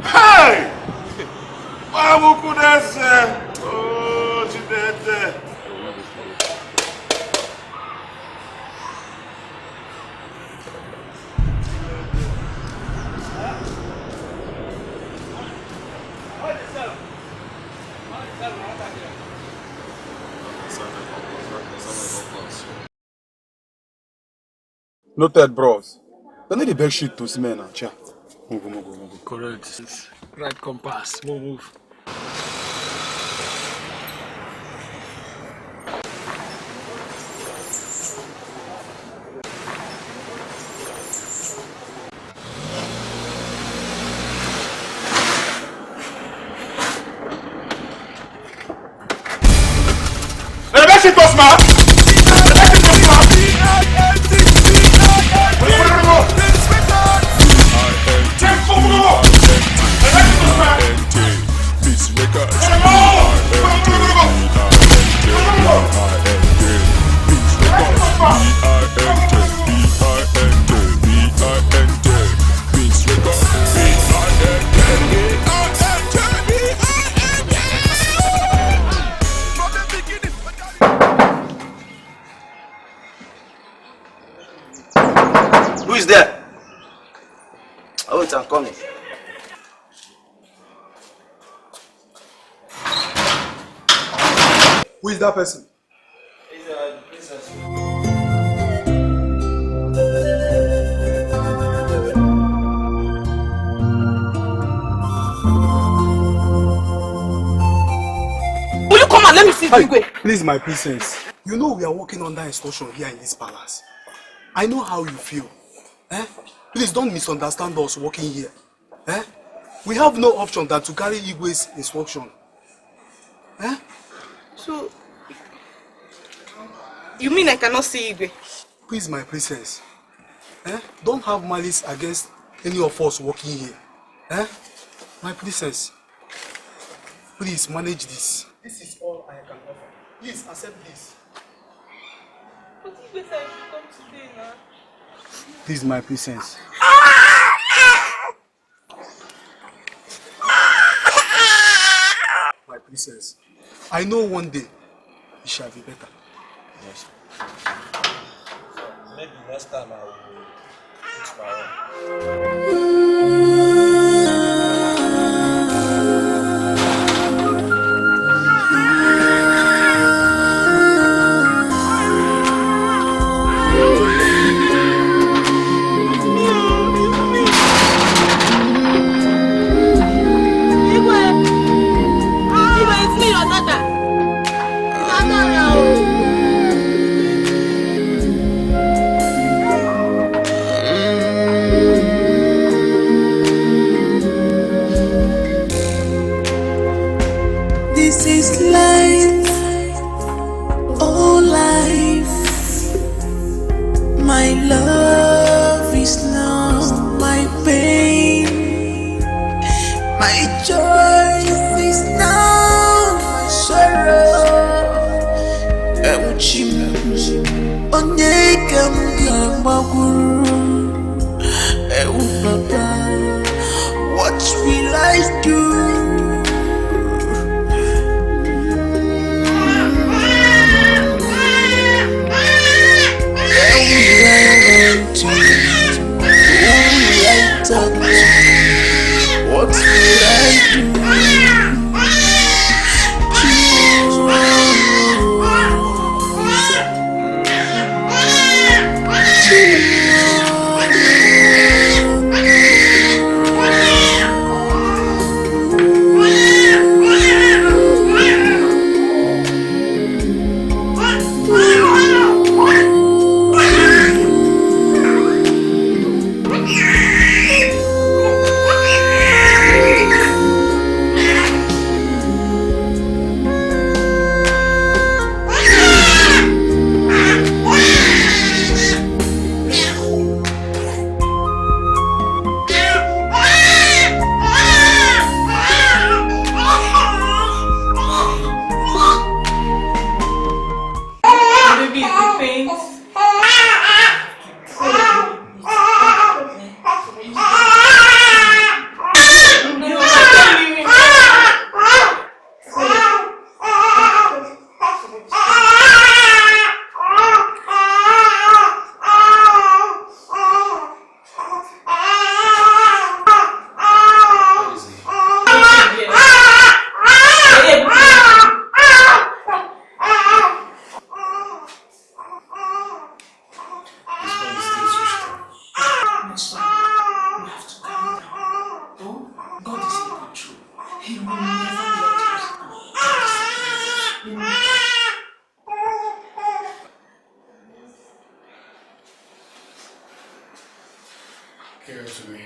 [SPEAKER 12] Hey! Babu kudese! Oh, chidete!
[SPEAKER 9] Noted, bros. Don't need the best shit to smell now, cha. Move.
[SPEAKER 18] Correct. Right compass. Move.
[SPEAKER 12] The best shit to smell!
[SPEAKER 17] Who is there? Oh, I'm coming.
[SPEAKER 9] Who is that person?
[SPEAKER 17] It's a princess.
[SPEAKER 14] Will you come and let me see Igwe?
[SPEAKER 9] Please, my princess. You know we are working under instruction here in this palace. I know how you feel. Please don't misunderstand us working here. We have no option than to carry Igwe's instruction.
[SPEAKER 15] So, you mean I cannot see Igwe?
[SPEAKER 9] Please, my princess. Don't have malice against any of us working here. My princess. Please manage this. This is all I can offer. Please accept this.
[SPEAKER 15] But Igwe said I should come today now.
[SPEAKER 9] Please, my princess. My princess. I know one day it shall be better.
[SPEAKER 17] Yes. Maybe next time I will fix my own.
[SPEAKER 2] This is life, oh life. My love is now my pain. My joy is now my sorrow. Euchim, onyekam gambaguru. Papa, what will I do? What will I do?
[SPEAKER 16] He will never let us down.
[SPEAKER 18] Give it to me.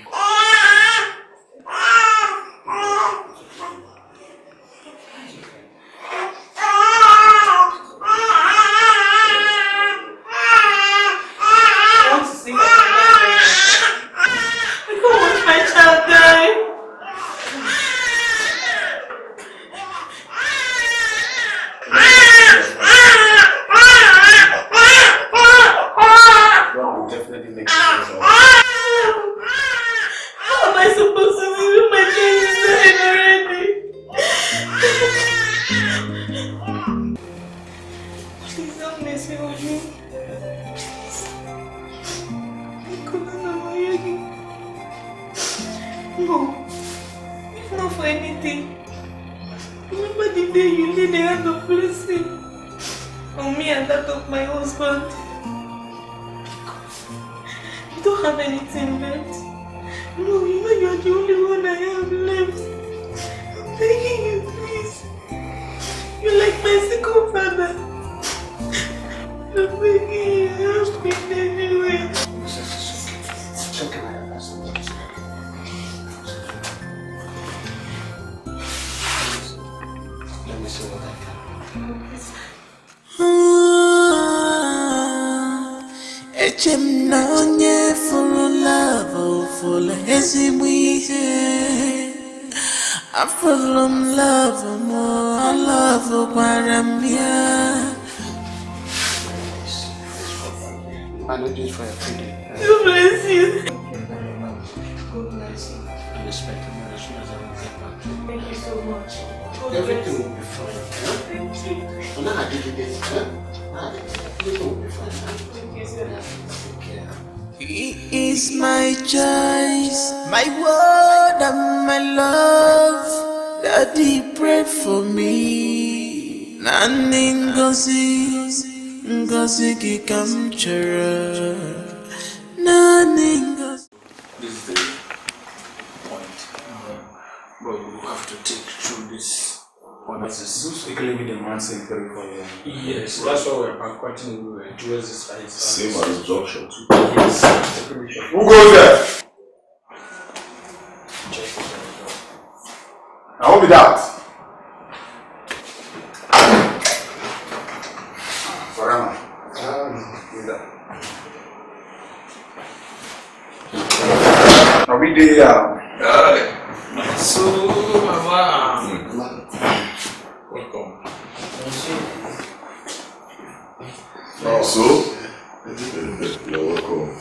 [SPEAKER 2] He is my choice, my word and my love. Daddy prayed for me. Nani ngozi kikamchara. Nani ngozi.
[SPEAKER 18] This is the point. But you have to take through this.
[SPEAKER 3] Specifically with the man saying very for you.
[SPEAKER 18] Yes, that's why we're banqueting towards this side.
[SPEAKER 12] Same as junction.
[SPEAKER 18] Yes.
[SPEAKER 12] Who goes there? I won't be that. Farama. Are we there?
[SPEAKER 18] So, Mama. Welcome.
[SPEAKER 12] Also, you're welcome.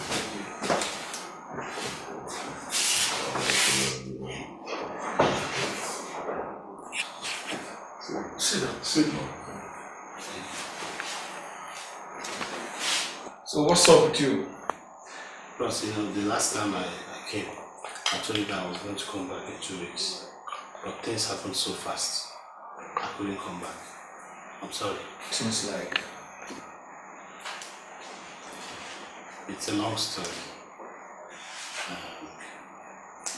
[SPEAKER 18] Sit down.
[SPEAKER 12] Sit down.
[SPEAKER 18] So, what's up with you?
[SPEAKER 3] Plus, you know, the last time I came, I told you that I was going to come back in 2 weeks. But things happened so fast. I couldn't come back. I'm sorry.
[SPEAKER 18] Things like?
[SPEAKER 3] It's a long story.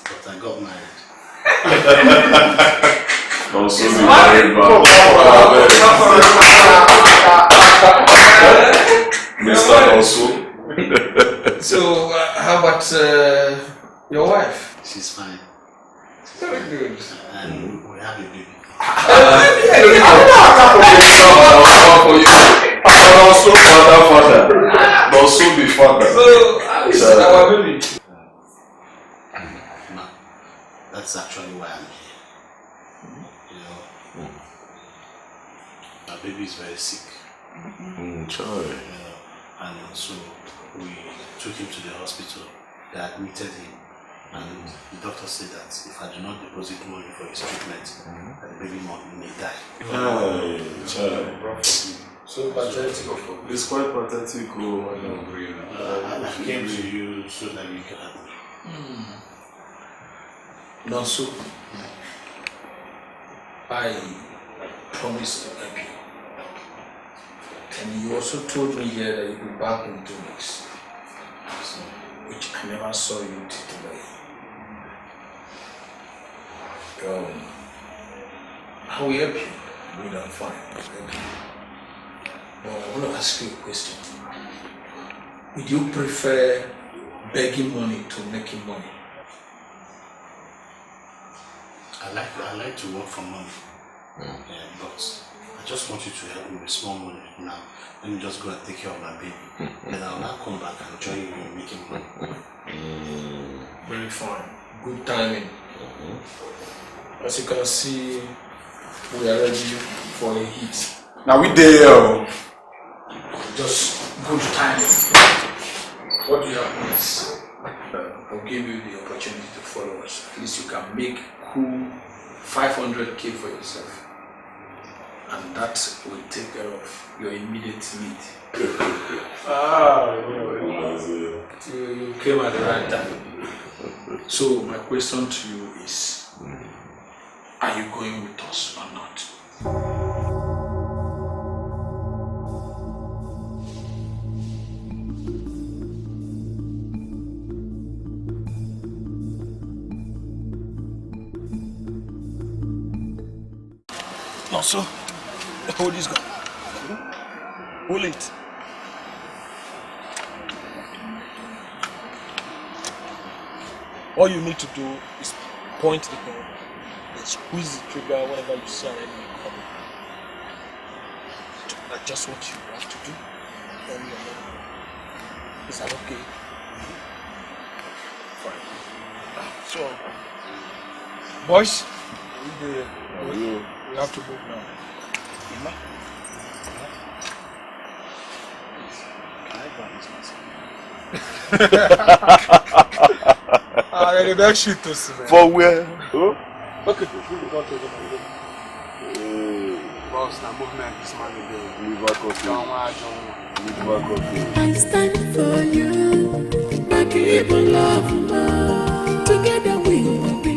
[SPEAKER 3] But I got married.
[SPEAKER 12] Also be married, Mr. Also.
[SPEAKER 18] So, how about your wife?
[SPEAKER 3] She's fine.
[SPEAKER 18] Very good.
[SPEAKER 3] And we have a baby.
[SPEAKER 12] Also be father.
[SPEAKER 18] So, how is our baby?
[SPEAKER 3] No, that's actually why I'm here. You know, our baby is very sick. And so we took him to the hospital. They admitted him. And the doctor said that if I do not deposit money for his treatment, that the baby may die.
[SPEAKER 18] So pathetic.
[SPEAKER 12] It's quite pathetic.
[SPEAKER 3] And I came to you so that you can help me.
[SPEAKER 18] No, so I promised to help you. And you also told me here that you'll be back in 2 weeks, which I never saw you today. I will help you. Good and fine. Thank you. But I want to ask you a question. Would you prefer begging money to making money?
[SPEAKER 19] I like to work for money. But I just want you to help me with small money now. Let me just go and take care of my baby. Then I'll now come back and join you in making money.
[SPEAKER 18] Very fine. Good timing. As you can see, we are ready for a hit.
[SPEAKER 12] Now we there.
[SPEAKER 18] Just good timing. What do you have next? I'll give you the opportunity to follow us. At least you can make cool 500k for yourself. And that will take care of your immediate need. You came at the right time. So my question to you is, are you going with us or not?
[SPEAKER 3] No, so hold this gun. Hold it. All you need to do is point the gun and squeeze the trigger whenever you see an enemy coming. That's just what you have to do. Is that okay? Fine. So, boys, we have to move now. The best shit to see.
[SPEAKER 12] For where?
[SPEAKER 3] Okay.
[SPEAKER 9] Boss, now movement this man
[SPEAKER 2] I stand for you, my people love more. Together we will be,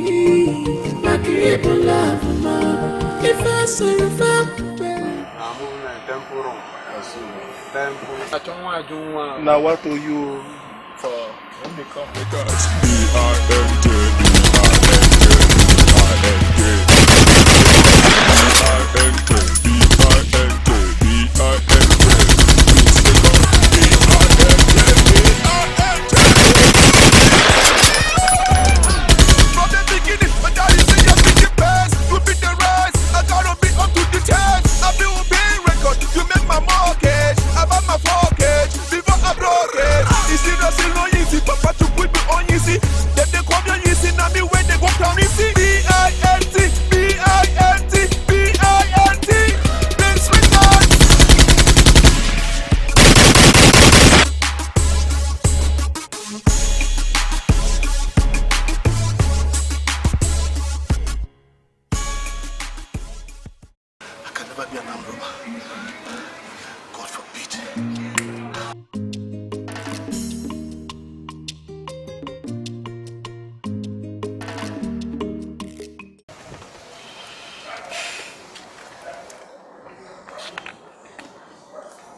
[SPEAKER 2] my people love more. If I survive,
[SPEAKER 12] now what are you
[SPEAKER 3] for when they come?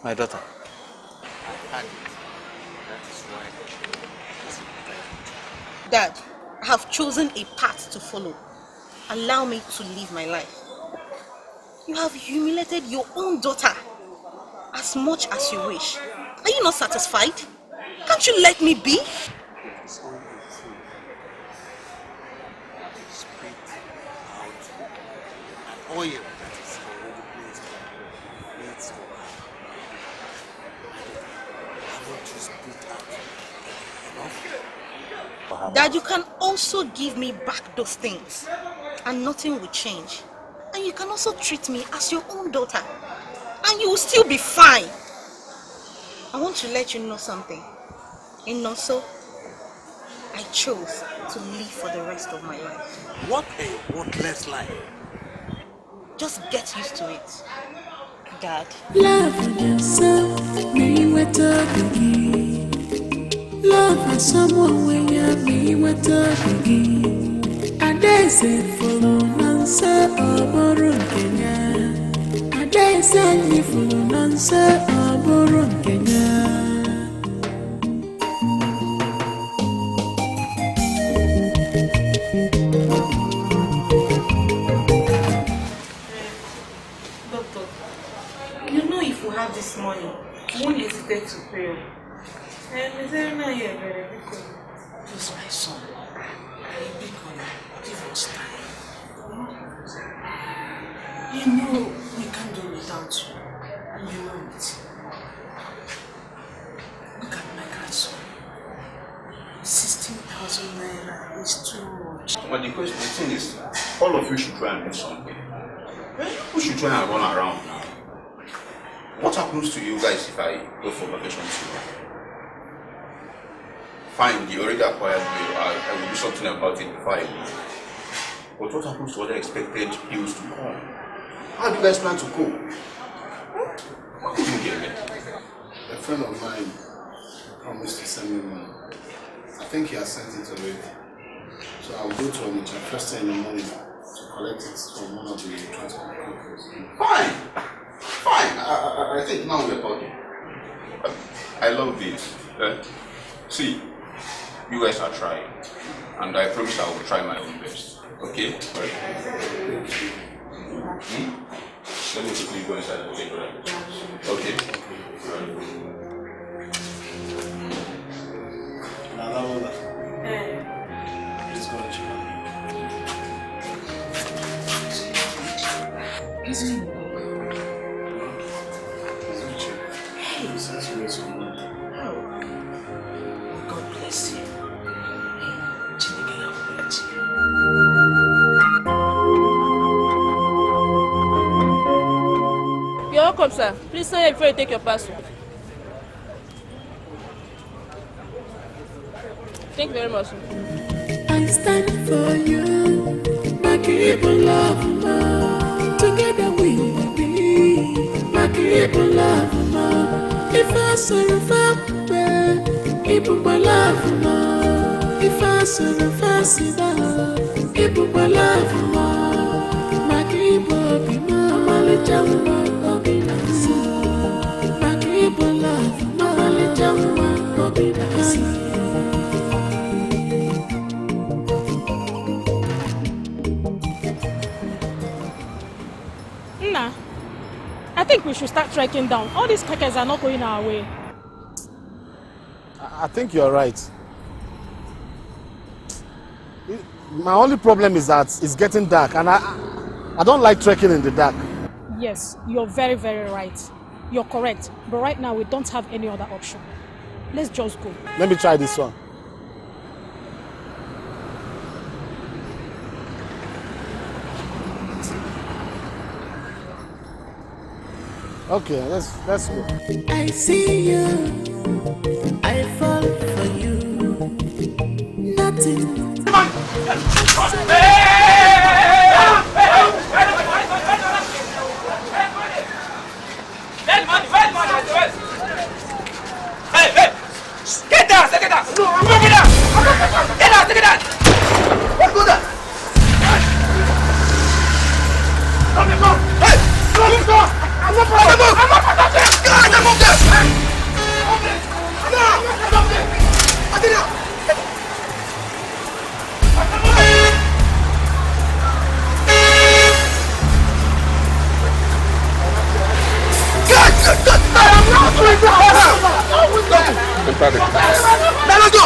[SPEAKER 13] My daughter.
[SPEAKER 16] Dad, I have chosen a path to follow. Allow me to live my life. You have humiliated your own daughter as much as you wish. Are you not satisfied? Can't you let me be?
[SPEAKER 11] Oil that is already placed needs for I want to spit out.
[SPEAKER 16] Dad, you can also give me back those things and nothing will change. And you can also treat me as your own daughter and you will still be fine. I want to let you know something. In Noso, I chose to live for the rest of my life.
[SPEAKER 11] What a worthless life.
[SPEAKER 16] Just get used to it, Dad.
[SPEAKER 2] love yourself, me with a begin. Love someone when you me with a begin. And they say follow Nansa or Kenya. And they say me follow Nansa or Kenya.
[SPEAKER 15] money. Won't hesitate to pay. And is there no here very good?
[SPEAKER 6] Please, my son. Give us time. You know we can't do without you. And you know it. Look at my grandson. 16,000 naira is too much.
[SPEAKER 12] But the thing is, all of you should try and do something. We should try and run around now. What happens to you guys if I go for vacation too? Fine, you already acquired me. I will do something about it before I leave. But what happens to other expected bills to come? How do you guys plan to cope? What did you get me?
[SPEAKER 9] A friend of mine promised to send me money. I think he has sent it already. So I'll go to Onitsha first thing in the morning to collect it from one of the transport companies.
[SPEAKER 12] Fine! Fine! I think now we're talking. I love this. See, you guys are trying. And I promise I will try my own best. Okay? Right. Let me quickly go inside and take it. Okay?
[SPEAKER 9] Please go and check on
[SPEAKER 6] God bless you.
[SPEAKER 8] You're welcome, sir. Please sign here before you take your parcel. Thank you very much, sir.
[SPEAKER 2] I stand for you, my people love more. Together we will be, my people love more. If I survive, people will love more. If I survive, people will love more. My people be more, my little more, be nice. My people love more, my little more, be nice.
[SPEAKER 8] I think we should start trekking down. All these crackers are not going our way.
[SPEAKER 3] I think you're right. My only problem is that it's getting dark and I don't like trekking in the dark.
[SPEAKER 8] Yes, you're very, very right. You're correct. But right now, we don't have any other option. Let's just go.
[SPEAKER 3] Let me try this one. Okay, let's go.
[SPEAKER 2] I see you, I fall for you. Nothing.
[SPEAKER 20] Hey! Get down! Get down! Move it down! Get down! Get down! Let's go down! Come! Hey! Go! I'm not touching! God, I'm up there! No! I'm up there! I did it! God! I'm not doing that! Now let's go!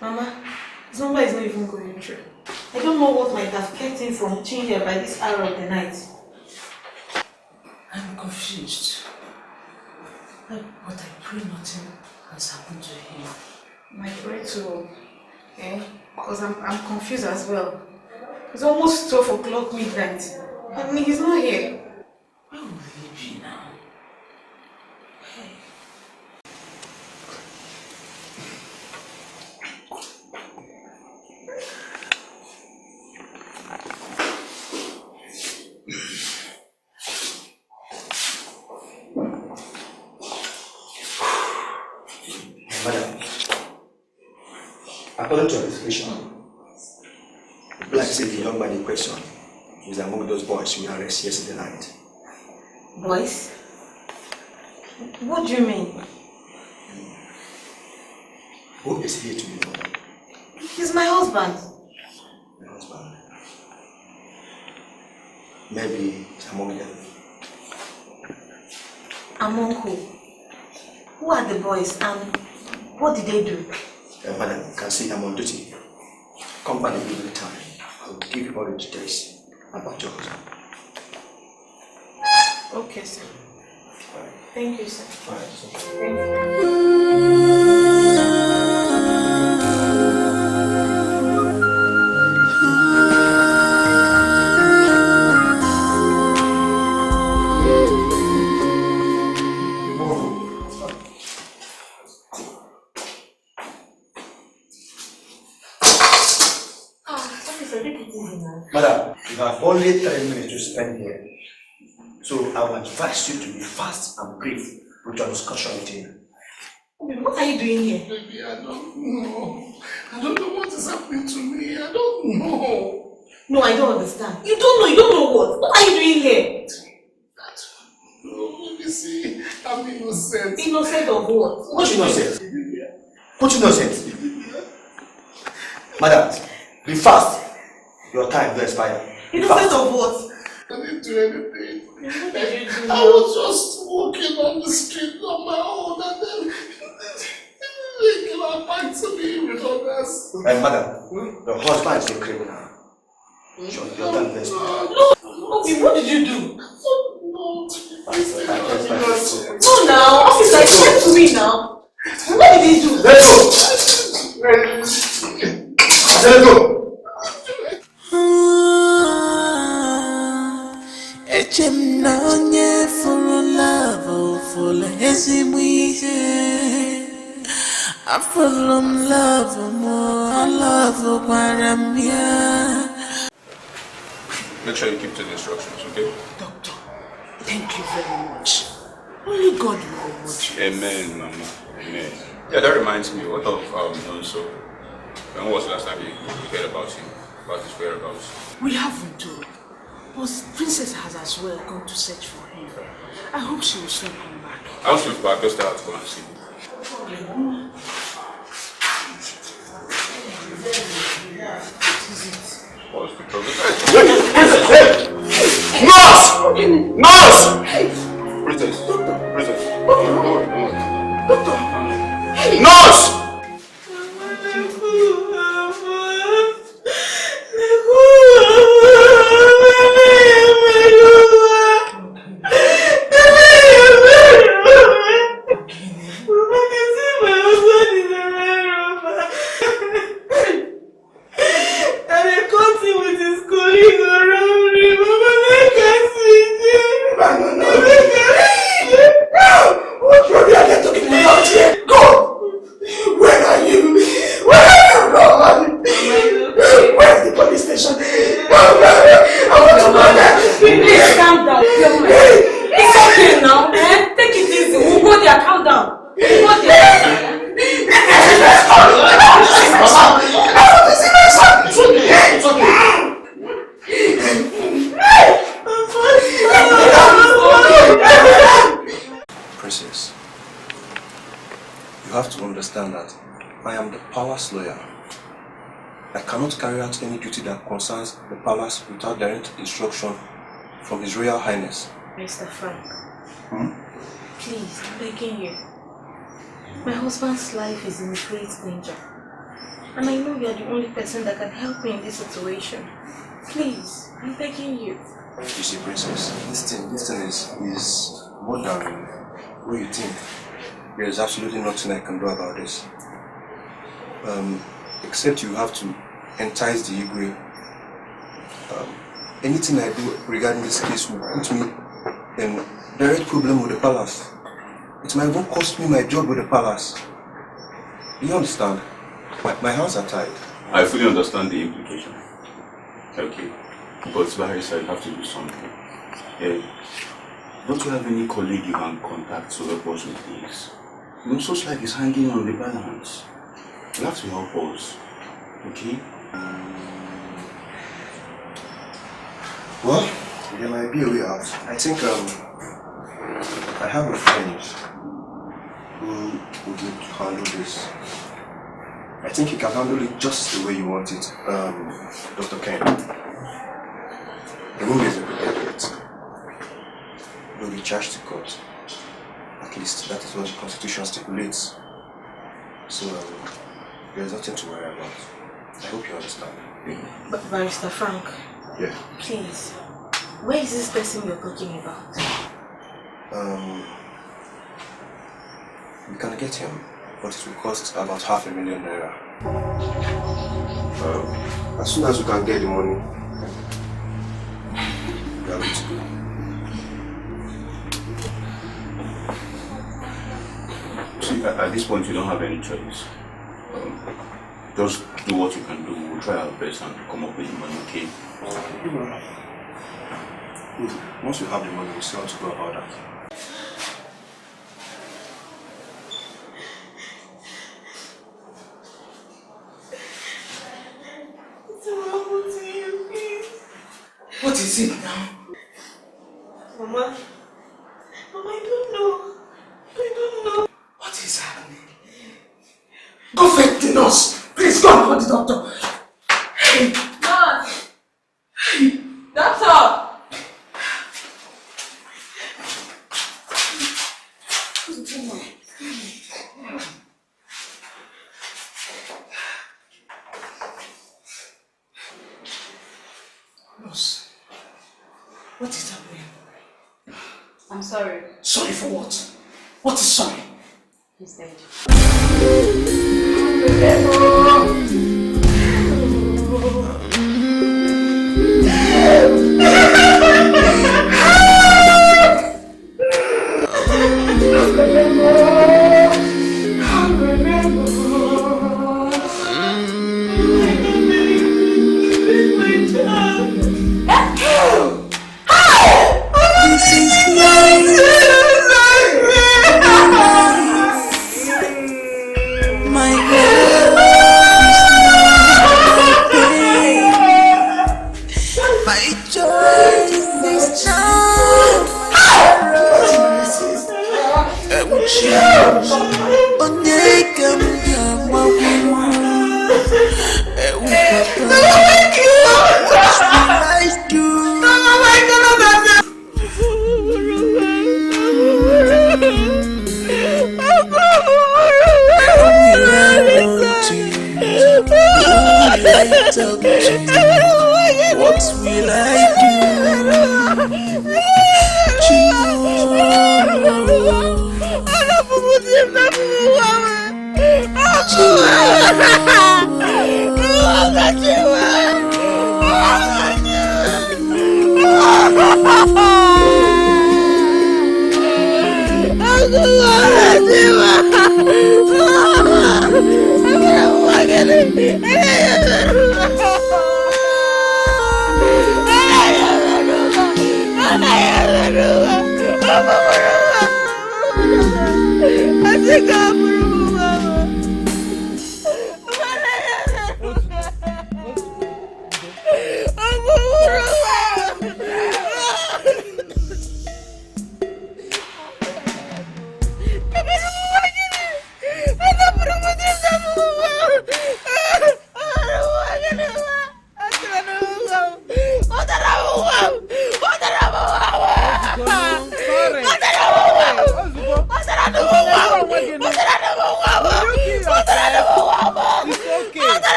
[SPEAKER 15] Mama, Zumba is not even going through. I don't know what might have kept him from reaching here by this hour of the night.
[SPEAKER 6] I'm confused. But I pray nothing has happened to him.
[SPEAKER 15] I pray too. Because I'm confused as well. It's almost 12 o'clock midnight. And he's not here.
[SPEAKER 6] Where will he be now?
[SPEAKER 21] Madam, according to your investigation,
[SPEAKER 5] Like say the young man in question is among those boys we arrested yesterday night.
[SPEAKER 16] Boys? What do you mean?
[SPEAKER 5] Who is here to know?
[SPEAKER 16] He's my husband.
[SPEAKER 5] Your husband. Maybe it's among them.
[SPEAKER 16] Among who? Who are the boys and what did they do?
[SPEAKER 5] Madam, you can see I'm on duty. Come back and give me time. I'll give you all the details about your husband.
[SPEAKER 16] Okay, sir. Thank you, sir.
[SPEAKER 5] Thank you. Madam, you have only 3 minutes to spend here. So I will advise you to be fast and brief with your discussion with him.
[SPEAKER 16] What are you doing here?
[SPEAKER 20] Baby, I don't know. I don't know what is happening to me. I don't know.
[SPEAKER 16] No, I don't understand. You don't know. You don't know what? What are you doing here?
[SPEAKER 20] No, let me see. I'm innocent.
[SPEAKER 16] Innocent of what?
[SPEAKER 5] What innocent? What innocent? Madam, be fast. Your time will expire.
[SPEAKER 16] Innocent of what?
[SPEAKER 20] I didn't do anything.
[SPEAKER 16] What did you do?
[SPEAKER 20] I was just walking on the street on my own and then they came back to me with others.
[SPEAKER 5] Madam, your husband is a criminal. Your time will expire.
[SPEAKER 16] No, what did you do?
[SPEAKER 20] No,
[SPEAKER 16] now, officer, explain to me now. What did he do?
[SPEAKER 5] Let's go. Let's go.
[SPEAKER 2] Echem na onye furu love fulu ezimwihe. Afulum love mo love paramia.
[SPEAKER 12] Make sure you keep to the instructions, okay?
[SPEAKER 6] Doctor, thank you very much. Only God will reward you.
[SPEAKER 12] Amen, Mama. Amen. Yeah, that reminds me, what of Nonso? When was the last time you heard about him? About his whereabouts?
[SPEAKER 6] We haven't told. But Princess has as well gone to search for him. I hope she will soon come back.
[SPEAKER 12] I'll shoot back, just tell her to come and see me. What's the problem?
[SPEAKER 20] Nurse! Nurse!
[SPEAKER 12] Princess! Princess!
[SPEAKER 20] Doctor! Nurse!
[SPEAKER 5] Lawyer. I cannot carry out any duty that concerns the palace without direct instruction from His Royal Highness.
[SPEAKER 16] Mr. Frank, please, I'm begging you. My husband's life is in great danger. And I know you are the only person that can help me in this situation. Please, I'm begging you.
[SPEAKER 5] You see, Princess, this thing is more than what you think. There is absolutely nothing I can do about this. Except you have to entice the Igwe. Anything I do regarding this case will put me in direct problem with the palace. It might even cost me my job with the palace. You understand? My hands are tied.
[SPEAKER 12] I fully understand the implication. Okay. But Barry said you have to do something. Don't you have any colleague you can contact to help us with this? No such life is hanging on the balance. You have to help us. Okay?
[SPEAKER 5] Well, there might be a way out. I think I have a friend who would handle this. I think he can handle it just the way you want it, Dr. Ken. The movie is a protectorate. You'll be charged to court. At least that is what the Constitution stipulates. So there's nothing to worry about. I hope you understand.
[SPEAKER 16] But Barrister Frank,
[SPEAKER 5] yeah.
[SPEAKER 16] Please, where is this person you're talking about?
[SPEAKER 5] We can get him, but it will cost about $500,000 naira. As soon as we can get the money, we are ready to go.
[SPEAKER 12] See, at this point, you don't have any choice. Just do what you can do. We'll try our best and come up with the money, okay?
[SPEAKER 5] Once we have the money, we'll see how to go about that.
[SPEAKER 6] What is it now?
[SPEAKER 16] Mama, I don't know. I don't know.
[SPEAKER 6] What is happening? Go fetch the nurse. Please go and call the doctor. Hey.
[SPEAKER 16] Nurse! Doctor!
[SPEAKER 6] Nurse, what is happening?
[SPEAKER 16] I'm sorry.
[SPEAKER 6] Sorry for what? What is sorry?
[SPEAKER 16] He's dead.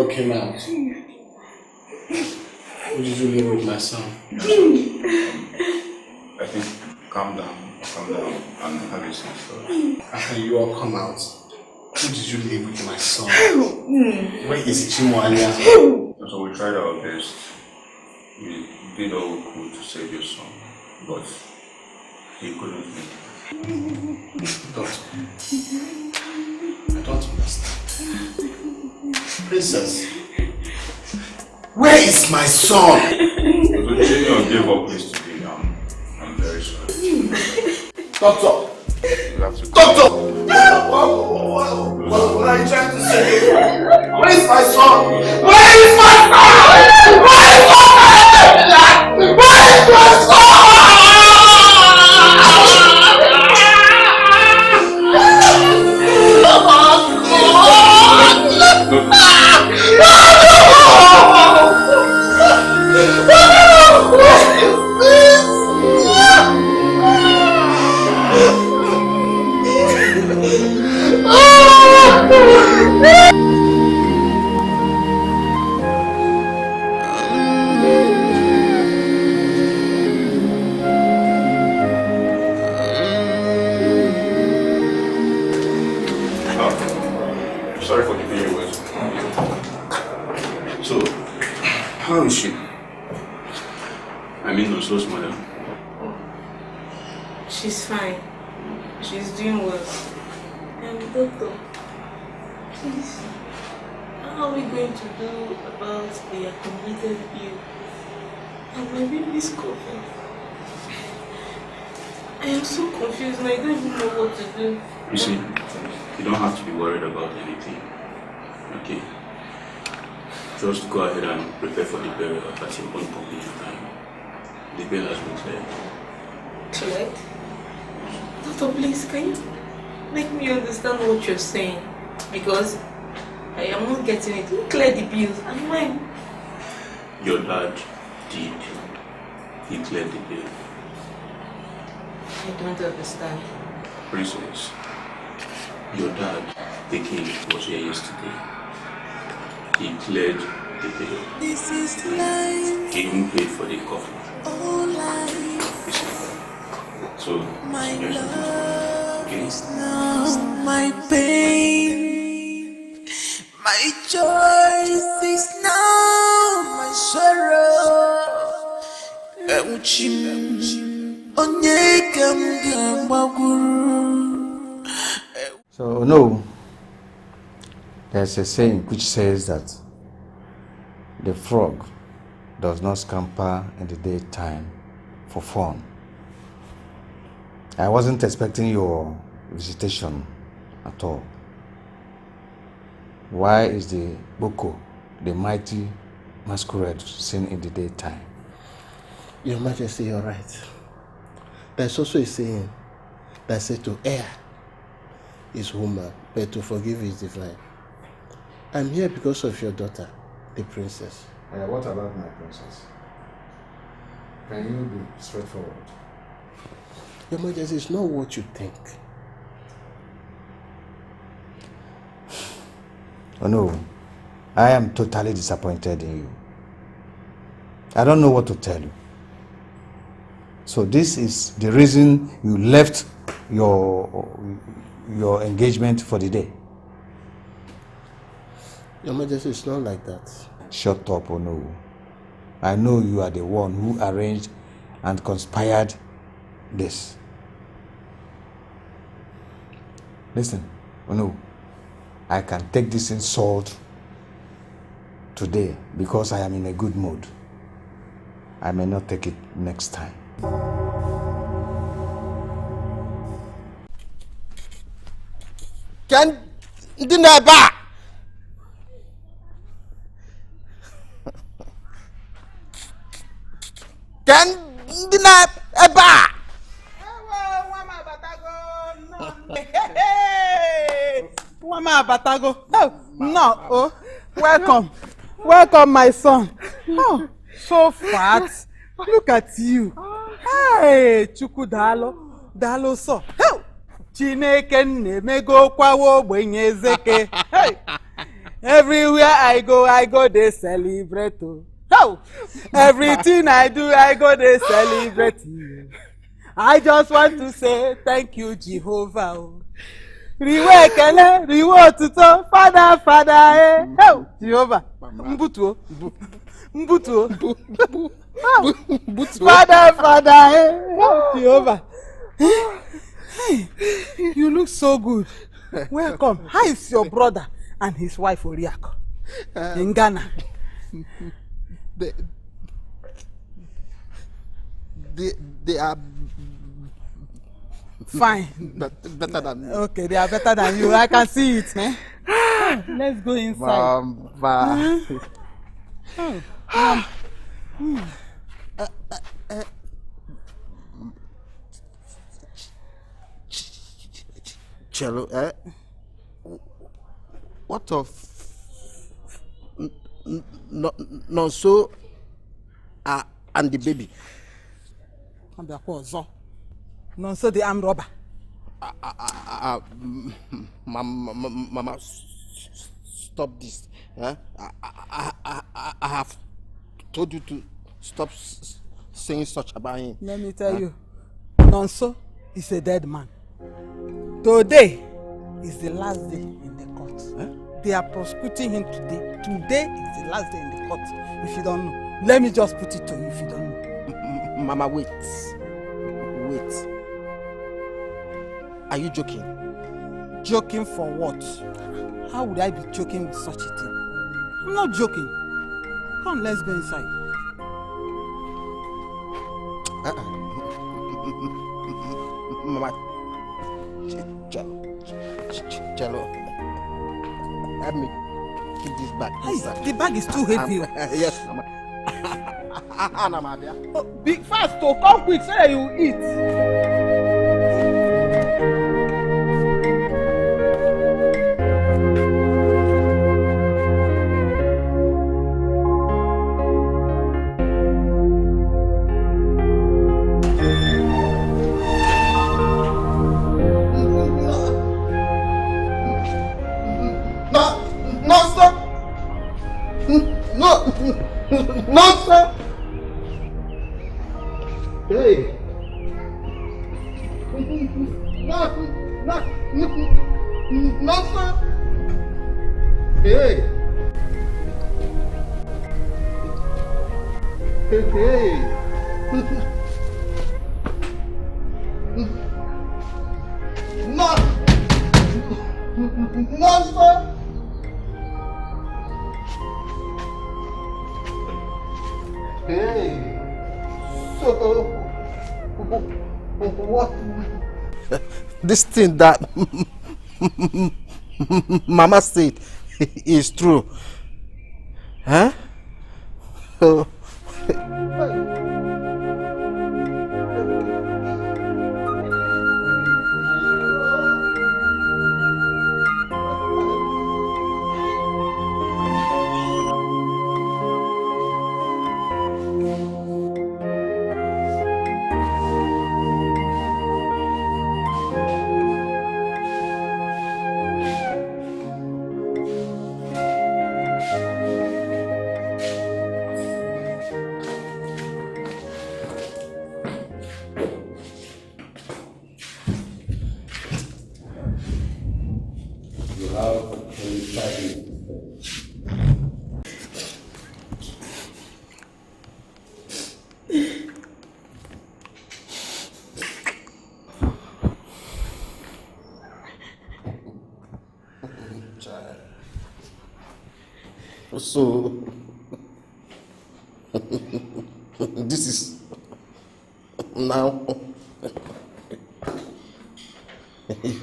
[SPEAKER 19] dog came out, what did you leave with my son?
[SPEAKER 12] I think calm down, and have a seat first.
[SPEAKER 19] After you all come out, who did you leave with my son? Where is Chimwalia?
[SPEAKER 12] So we tried our best. We did all we could to save your son, but he couldn't make it.
[SPEAKER 19] Doctor, I don't understand. Princess, where is my son?
[SPEAKER 12] So Junior gave up yesterday. I'm very sorry.
[SPEAKER 19] Doctor!
[SPEAKER 12] You have to
[SPEAKER 19] Doctor! What are you trying to say? Where is my son? Where is my son? Where is my son? Where is my son?
[SPEAKER 12] Sorry for keeping you waiting. So, how is she? I mean, Oslo's mother.
[SPEAKER 15] She's fine. She's doing well. Doctor, please, how are we going to do about the accumulated bill? And my baby's coughing. I am so confused and I don't even know what to do.
[SPEAKER 12] You see, you don't have to be worried about anything. Okay? Just go ahead and prepare for the burial at your own convenient time. The bill has been cleared.
[SPEAKER 15] Cleared? Doctor, please, can you make me understand what you're saying? Because I am not getting it. Who cleared the bills and when?
[SPEAKER 12] Your dad did. He cleared the bill.
[SPEAKER 15] I don't understand.
[SPEAKER 12] Princess, your dad, the king, was here yesterday. He cleared the bill.
[SPEAKER 2] This is life.
[SPEAKER 12] He even paid for the coffee.
[SPEAKER 2] Oh, life.
[SPEAKER 12] So,
[SPEAKER 2] My
[SPEAKER 12] yes,
[SPEAKER 2] love
[SPEAKER 12] okay?
[SPEAKER 2] is now my pain. My choice is now my sorrow.
[SPEAKER 10] So, no, there's a saying which says that the frog does not scamper in the daytime for fun. I wasn't expecting your visitation at all. Why is the Boko, the mighty masquerade, seen in the daytime?
[SPEAKER 5] Your Majesty, you're right. There's also a saying that says to err is human, but to forgive is divine. I'm here because of your daughter, the princess.
[SPEAKER 10] What about my princess? Can you be straightforward?
[SPEAKER 5] Your Majesty, it's not what you think.
[SPEAKER 10] Oh no, I am totally disappointed in you. I don't know what to tell you. So this is the reason you left your engagement for the day.
[SPEAKER 5] Your Majesty, it's not like that.
[SPEAKER 10] Shut up, oh no. I know you are the one who arranged and conspired this. Listen, oh no. I can take this insult today because I am in a good mood. I may not take it next time.
[SPEAKER 5] Can dinaba? Can dinaba?
[SPEAKER 14] Mama Batago. Oh, no. Oh, welcome. Welcome, my son. Oh, so fat. Look at you. Hey, Chukudalo. Dalo so. Hey, Chineke nemego kwawo gbenyezeke. Hey, Everywhere I go, they celebrate. Oh, everything I do, they celebrate. I just want to say thank you, Jehovah. Riwe kele, riwe tuto, Father, eh. Oh, Jehovah. Mbutu. Father, eh. Oh, Jehovah. Hey, you look so good. Welcome. How is your brother and his wife Oriako in Ghana?
[SPEAKER 5] They are
[SPEAKER 14] fine.
[SPEAKER 5] Better than me.
[SPEAKER 14] Okay, they are better than you. I can see it, man. Let's go inside.
[SPEAKER 5] Cello, what of Nonso and the baby?
[SPEAKER 14] And the cause. Nonso the armed robber.
[SPEAKER 5] Mama, stop this. I have told you to stop saying such about him.
[SPEAKER 14] Let me tell you, Nonso is a dead man. Today is the last day in the court. They are prosecuting him today. Today is the last day in the court. If you don't know, let me just put it to you if you don't know.
[SPEAKER 5] Mama, wait. Are you joking?
[SPEAKER 14] Joking for what? How would I be joking with such a thing? I'm not joking. Come, let's go inside.
[SPEAKER 5] Mama, Jello, let me keep this bag inside.
[SPEAKER 14] The bag is too heavy.
[SPEAKER 5] Yes, Mama.
[SPEAKER 14] Oh, be fast, oh, come quick so that you eat.
[SPEAKER 5] No, sir. Hey. No, sir. Hey. Hey. No. No, sir. Hey, so what? This thing that Mama said is true, huh? So this is now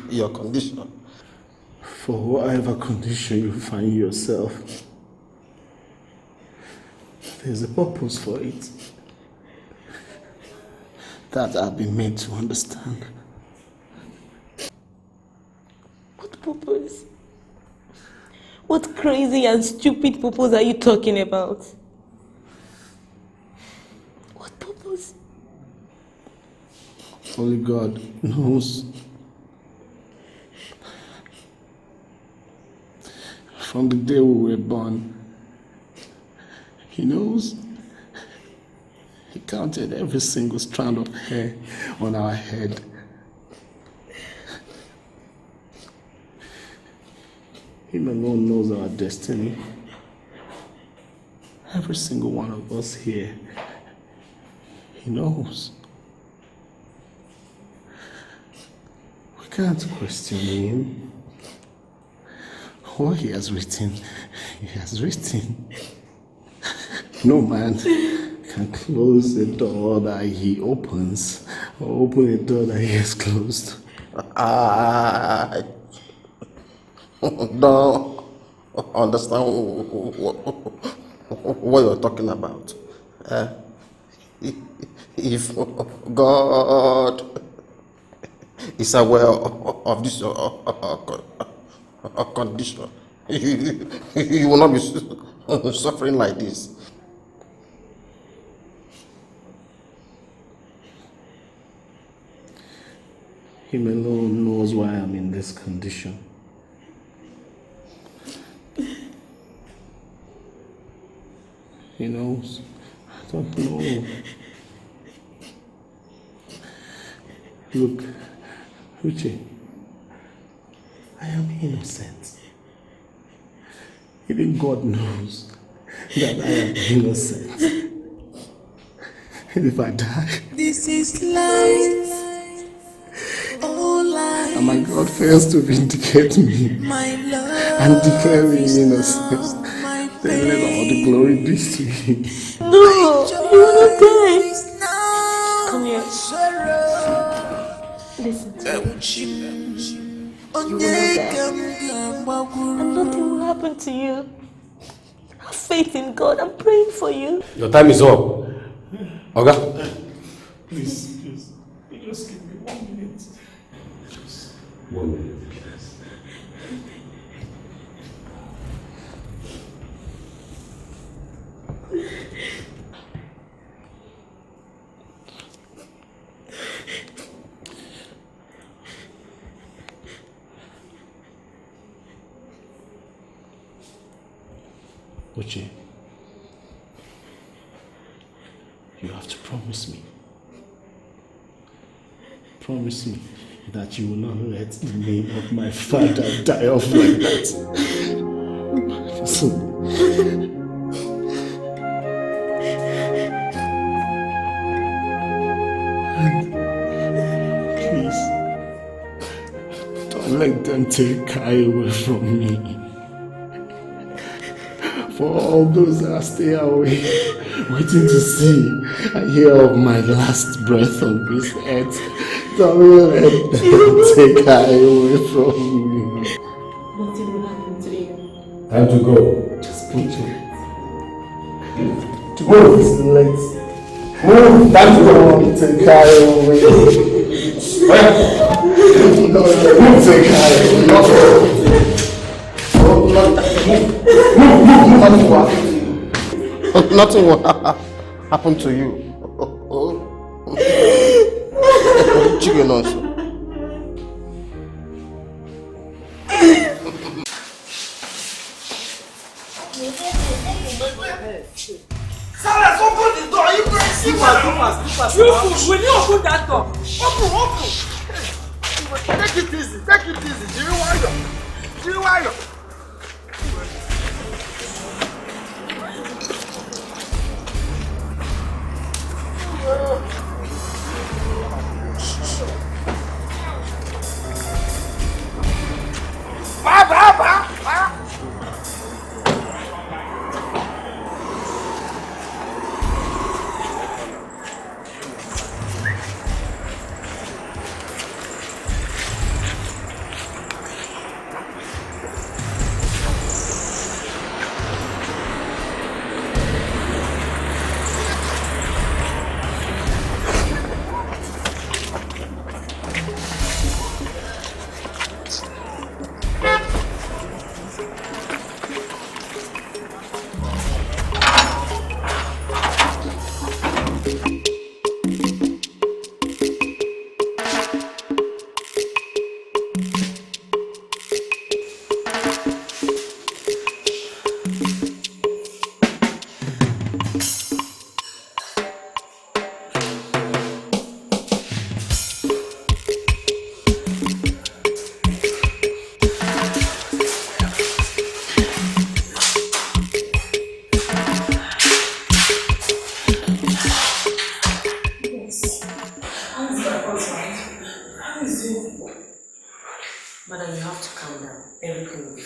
[SPEAKER 5] your condition.
[SPEAKER 3] For whatever condition you find yourself, there's a purpose for it that I've been made to understand.
[SPEAKER 15] What purpose? What crazy and stupid purpose are you talking about? What purpose?
[SPEAKER 3] Only God knows. from the day we were born. He knows. He counted every single strand of hair on our head. Him alone knows our destiny. Every single one of us here, he knows. We can't question him. What he has written, he has written. No man can close the door that he opens or open a door that he has closed.
[SPEAKER 5] I don't understand what you're talking about. If God is aware of this condition, you will not be suffering like this.
[SPEAKER 3] Him alone knows why I'm in this condition. He knows. I don't know. Look, Uche, I am innocent. Even God knows that I am innocent. And if I die,
[SPEAKER 2] This is life. Oh, life.
[SPEAKER 3] and my God fails to vindicate me
[SPEAKER 2] My love.
[SPEAKER 3] and declare me innocent, then let all the glory be to Him.
[SPEAKER 15] No, you will not die. Come here. Listen to me. You will not die. And nothing will happen to you. Have faith in God. I'm praying for you.
[SPEAKER 21] Your time is up. Oga.
[SPEAKER 3] Please, just give me 1 minute. Just 1 minute, please. Uche, you have to promise me. Promise me that you will not let the name of my father die off like that. Listen. Please, don't let them take Kai away from me. For all those that stay away, waiting to see and hear of my last breath on this earth, don't let them take Kai away from me.
[SPEAKER 15] Nothing will happen to you.
[SPEAKER 21] Time to go.
[SPEAKER 3] Just put it.
[SPEAKER 21] Move.
[SPEAKER 3] It's late.
[SPEAKER 21] Move. Time to go.
[SPEAKER 3] Don't take Kai away. Don't take Kai away.
[SPEAKER 5] Nothing will happen to you. Chicken also.
[SPEAKER 20] Silas, open the door. You crazy man. You fool, when you open that door, open. Take it easy. Jimmy, why you?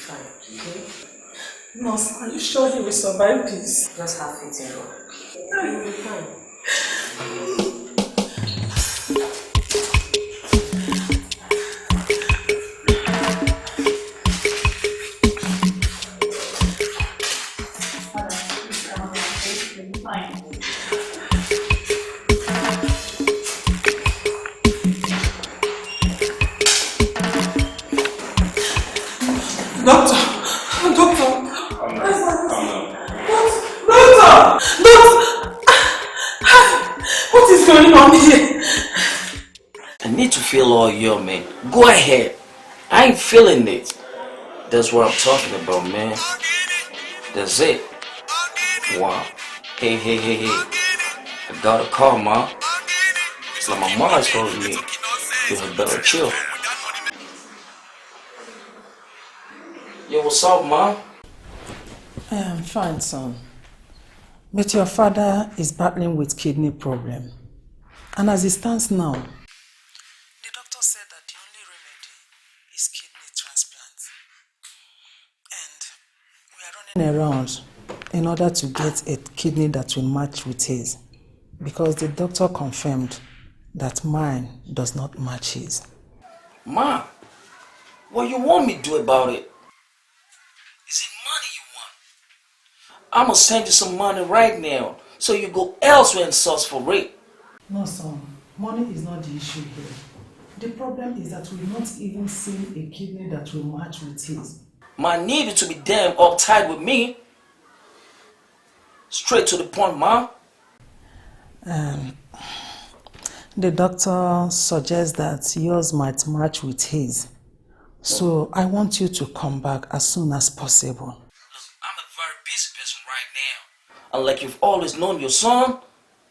[SPEAKER 7] fine, okay?
[SPEAKER 4] Nurse, are you sure he will survive this?
[SPEAKER 7] Just have faith in God. He will be fine.
[SPEAKER 4] Doctor! Doctor!
[SPEAKER 12] Calm down.
[SPEAKER 4] Doctor! What is going on here?
[SPEAKER 22] I need to feel all your man. Go ahead. I ain't feeling it. That's what I'm talking about, man. That's it. Wow. Hey. I got a call, ma. It's like my mom is calling me. You had better chill. Yo, what's up, ma?
[SPEAKER 4] I am fine, son. But your father is battling with kidney problem. And as it stands now, the doctor said that the only remedy is kidney transplant. And we are running around in order to get a kidney that will match with his. Because the doctor confirmed that mine does not match his.
[SPEAKER 22] Ma, what you want me to do about it? Is it money you want? I'm gonna send you some money right now so you go elsewhere and source for it.
[SPEAKER 4] No, son. Money is not the issue here. The problem is that we've not even seen a kidney that will match with his.
[SPEAKER 22] Ma, need you to be damn uptight with me. Straight to the point, ma.
[SPEAKER 4] The doctor suggests that yours might match with his. So I want you to come back as soon as possible.
[SPEAKER 22] I'm a very busy person right now. And like you've always known your son,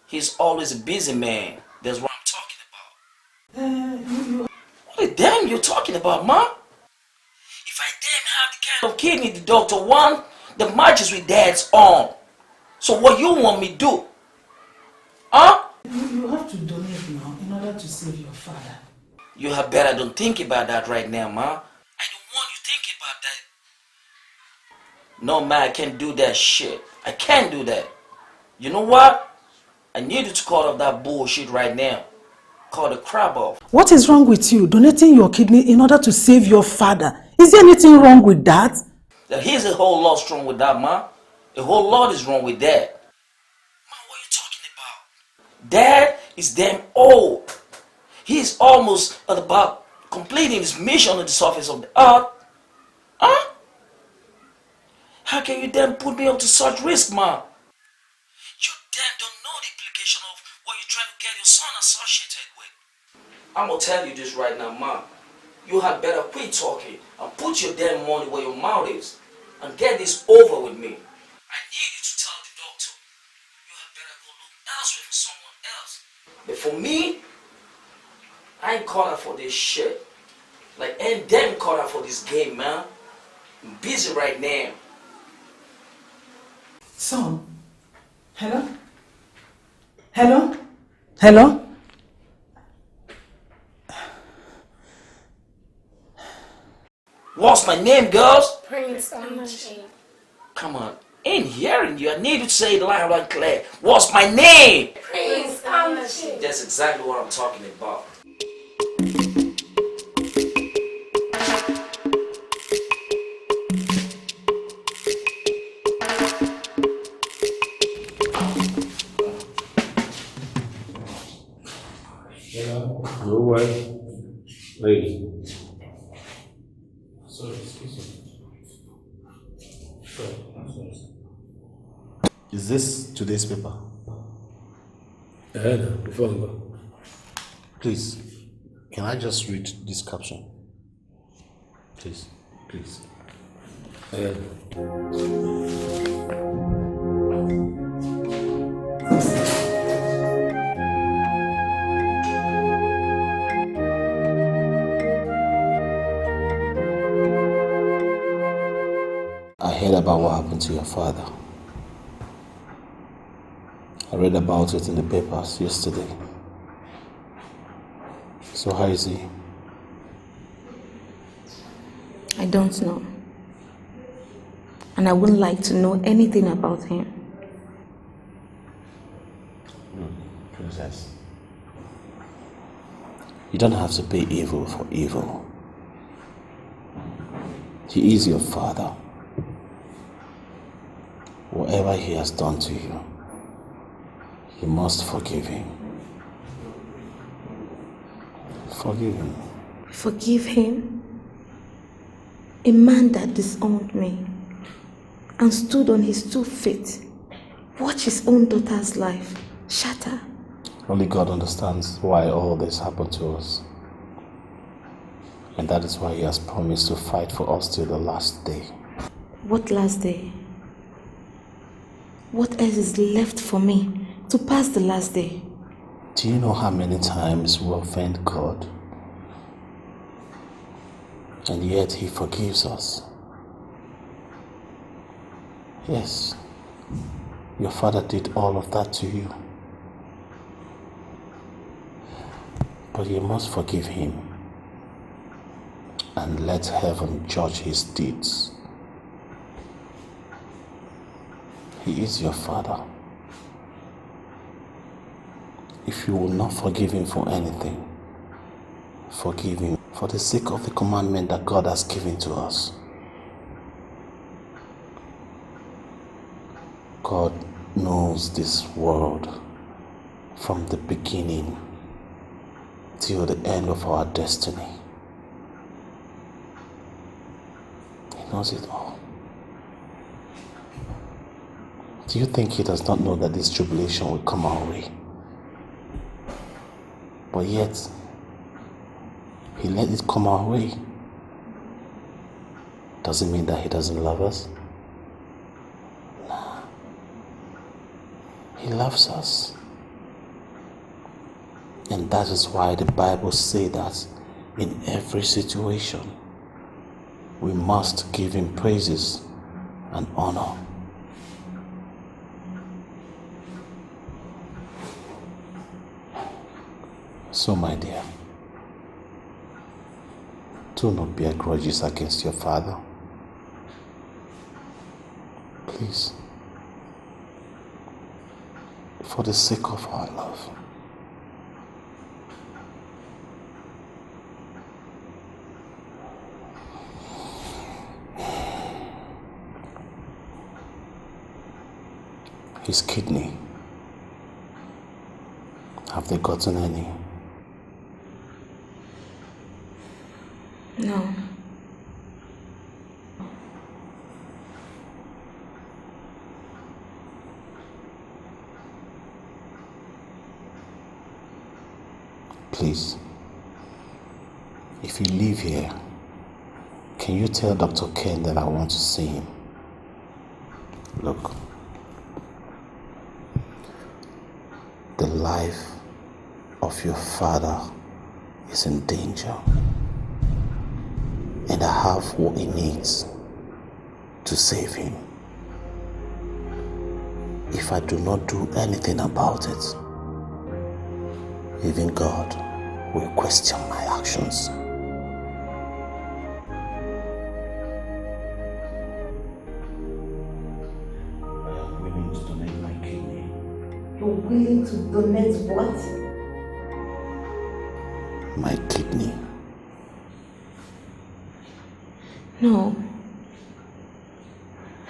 [SPEAKER 22] he's always a busy man. That's what I'm talking about. What the damn you talking about, ma? If I damn have the kind of kidney the doctor want, the matches with dad's on. So what you want me to do? Huh?
[SPEAKER 4] You have to donate now in order to save your father.
[SPEAKER 22] You have better don't think about that right now, ma. I don't want you thinking about that. No, ma, I can't do that shit. I can't do that. You know what? I need you to cut off that bullshit right now. Cut the crap off.
[SPEAKER 4] What is wrong with you donating your kidney in order to save your father? Is there anything wrong with that?
[SPEAKER 22] Here's a whole lot wrong with that, ma. A whole lot is wrong with that. Ma, what are you talking about? Dad is damn old. He's almost at about completing his mission on the surface of the earth. Huh? How can you then put me up to such risk, ma? You damn don't know the implication of what you're trying to get your son associated with. I'm gonna tell you this right now, ma. You had better quit talking and put your damn money where your mouth is and get this over with me. I need you to tell the doctor you had better go look elsewhere for someone else. But for me, I ain't caught up for this shit. Like, ain't them caught up for this game, man. I'm busy right now.
[SPEAKER 4] Son, hello? Hello? Hello?
[SPEAKER 22] What's my name, girls?
[SPEAKER 23] Prince Amachi.
[SPEAKER 22] Come on, ain't hearing you. I need you to say it loud and clear. What's my name?
[SPEAKER 23] Prince Amachi.
[SPEAKER 22] That's exactly what I'm talking about.
[SPEAKER 21] Go away. Please.
[SPEAKER 19] Sorry, excuse me. Sorry. Is this today's paper?
[SPEAKER 21] Yeah, before we go.
[SPEAKER 19] Please, can I just read this caption? Please.
[SPEAKER 21] Yeah.
[SPEAKER 19] I heard about what happened to your father. I read about it in the papers yesterday. So how is he?
[SPEAKER 15] I don't know. and I wouldn't like to know anything about him.
[SPEAKER 10] Princess, you don't have to pay evil for evil. He is your father. Whatever he has done to you, you must forgive him. Forgive him.
[SPEAKER 15] Forgive him? A man that disowned me and stood on his 2 feet, watched his own daughter's life shatter.
[SPEAKER 10] Only God understands why all this happened to us. And that is why he has promised to fight for us till the last day.
[SPEAKER 15] What last day? What else is left for me to pass the last day?
[SPEAKER 10] Do you know how many times we offend God? And yet he forgives us. Yes, your father did all of that to you. But you must forgive him and let heaven judge his deeds. He is your father. If you will not forgive him for anything, forgive him for the sake of the commandment that God has given to us. God knows this world from the beginning till the end of our destiny. He knows it all. Do you think he does not know that this tribulation will come our way? But yet, he let it come our way. Does it mean that he doesn't love us? Nah. He loves us. And that is why the Bible says that in every situation, we must give him praises and honor. So, my dear, do not bear grudges against your father. Please, for the sake of our love. His kidney, have they gotten any?
[SPEAKER 15] No.
[SPEAKER 10] Please, if you leave here, can you tell Dr. Ken that I want to see him? Look, the life of your father is in danger. And I have what he needs to save him. If I do not do anything about it, even God will question my actions. I am willing to donate my kidney.
[SPEAKER 15] You're willing to donate what?
[SPEAKER 10] My kidney.
[SPEAKER 15] No.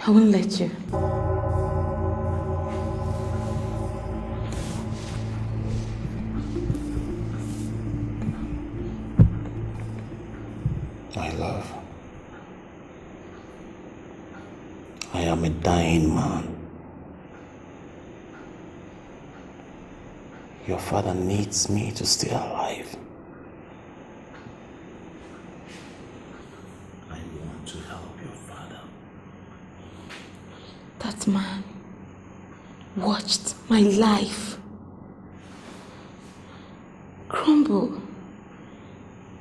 [SPEAKER 15] I won't let you.
[SPEAKER 10] My love, I am a dying man. Your father needs me to stay alive. I want to help your father.
[SPEAKER 15] That man watched my life crumble.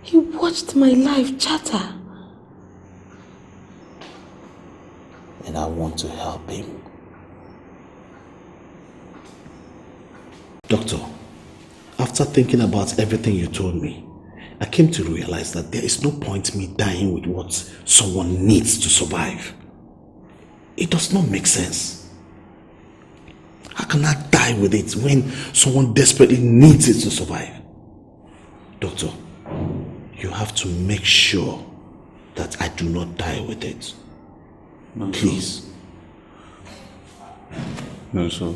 [SPEAKER 15] He watched my life shatter.
[SPEAKER 10] And I want to help him. Doctor, after thinking about everything you told me, I came to realize that there is no point me dying with what someone needs to survive.
[SPEAKER 3] It does not make sense. How can I die with it when someone desperately needs it to survive? Doctor, you have to make sure that I do not die with it.
[SPEAKER 12] No,
[SPEAKER 3] please.
[SPEAKER 12] No, sir.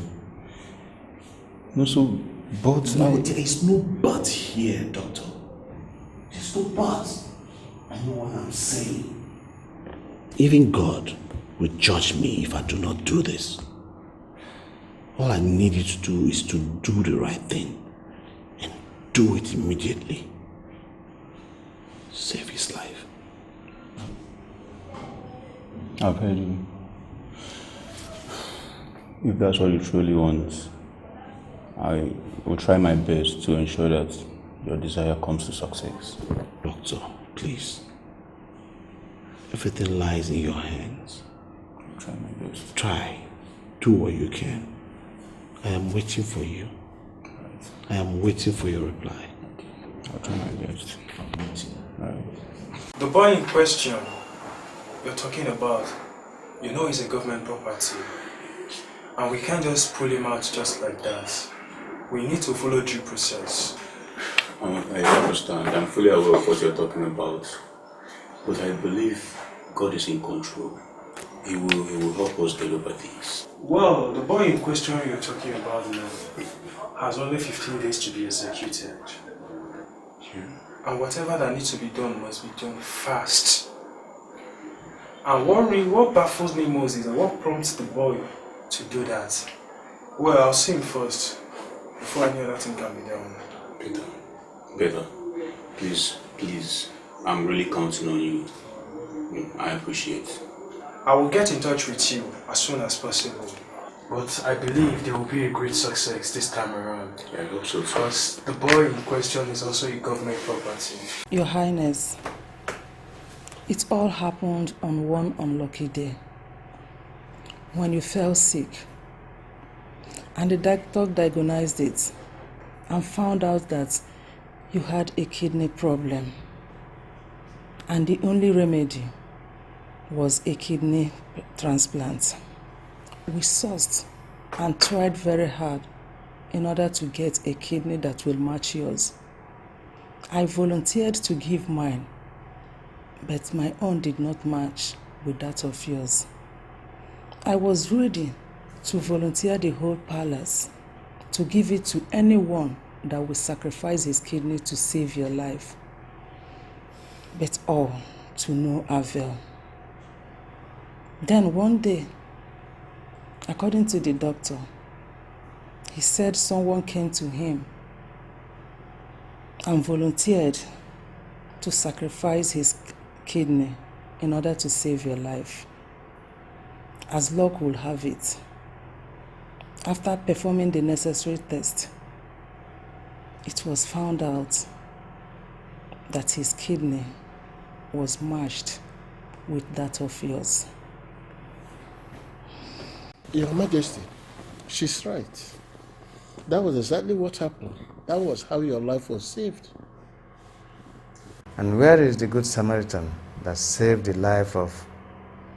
[SPEAKER 12] No, sir. But
[SPEAKER 3] no, there is no but here, doctor. There's no but. I know what I'm saying. Even God will judge me if I do not do this. All I need you to do is to do the right thing and do it immediately. Save his life.
[SPEAKER 12] I've heard you. If that's what you truly want, I will try my best to ensure that your desire comes to success.
[SPEAKER 3] Doctor, please. Everything lies in your hands.
[SPEAKER 12] I'll try my best.
[SPEAKER 3] Try. Do what you can. I am waiting for you. I am waiting for your reply.
[SPEAKER 12] I'll try my best.
[SPEAKER 3] I'm waiting.
[SPEAKER 12] Right.
[SPEAKER 1] The boy in question you're talking about, you know he's a government property. And we can't just pull him out just like that. We need to follow due process.
[SPEAKER 12] I understand. I'm fully aware of what you're talking about. But I believe God is in control. He will help us deliver these.
[SPEAKER 1] Well, the boy in question you're talking about now has only 15 days to be executed. And whatever that needs to be done must be done fast. And what baffles me most is what prompts the boy to do that. Well, I'll see him first before any other thing can be done.
[SPEAKER 12] Peter, please, I'm really counting on you. I appreciate.
[SPEAKER 1] I will get in touch with you as soon as possible. But I believe there will be a great success this time around.
[SPEAKER 12] I hope so too.
[SPEAKER 1] Because the boy in question is also a government property.
[SPEAKER 4] Your Highness, it all happened on one unlucky day when you fell sick and the doctor diagnosed it and found out that you had a kidney problem and the only remedy was a kidney transplant. We sourced and tried very hard in order to get a kidney that will match yours. I volunteered to give mine, but my own did not match with that of yours. I was ready to volunteer the whole palace to give it to anyone that will sacrifice his kidney to save your life, but all to no avail. Then one day, according to the doctor, he said someone came to him and volunteered to sacrifice his kidney in order to save your life. As luck will have it, after performing the necessary test, it was found out that his kidney was matched with that of yours.
[SPEAKER 11] Your Majesty, she's right. That was exactly what happened. That was how your life was saved.
[SPEAKER 13] And where is the Good Samaritan that saved the life of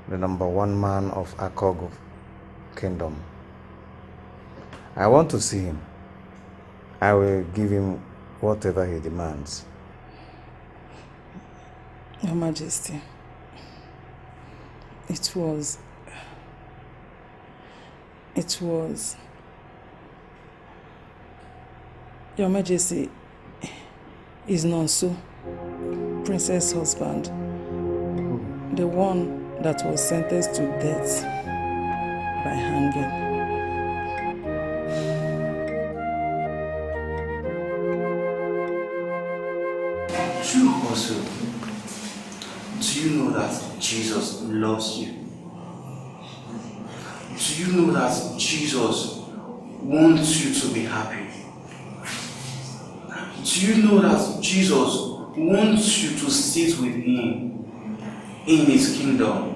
[SPEAKER 13] the #1 man of Akogo Kingdom? I want to see him. I will give him whatever he demands.
[SPEAKER 4] Your Majesty, it was Your Majesty is Nonso, Princess' husband, the one that was sentenced to death by hanging.
[SPEAKER 17] True also, do you know that Jesus loves you? Do you know that Jesus wants you to be happy? Do you know that Jesus wants you to sit with him in his kingdom?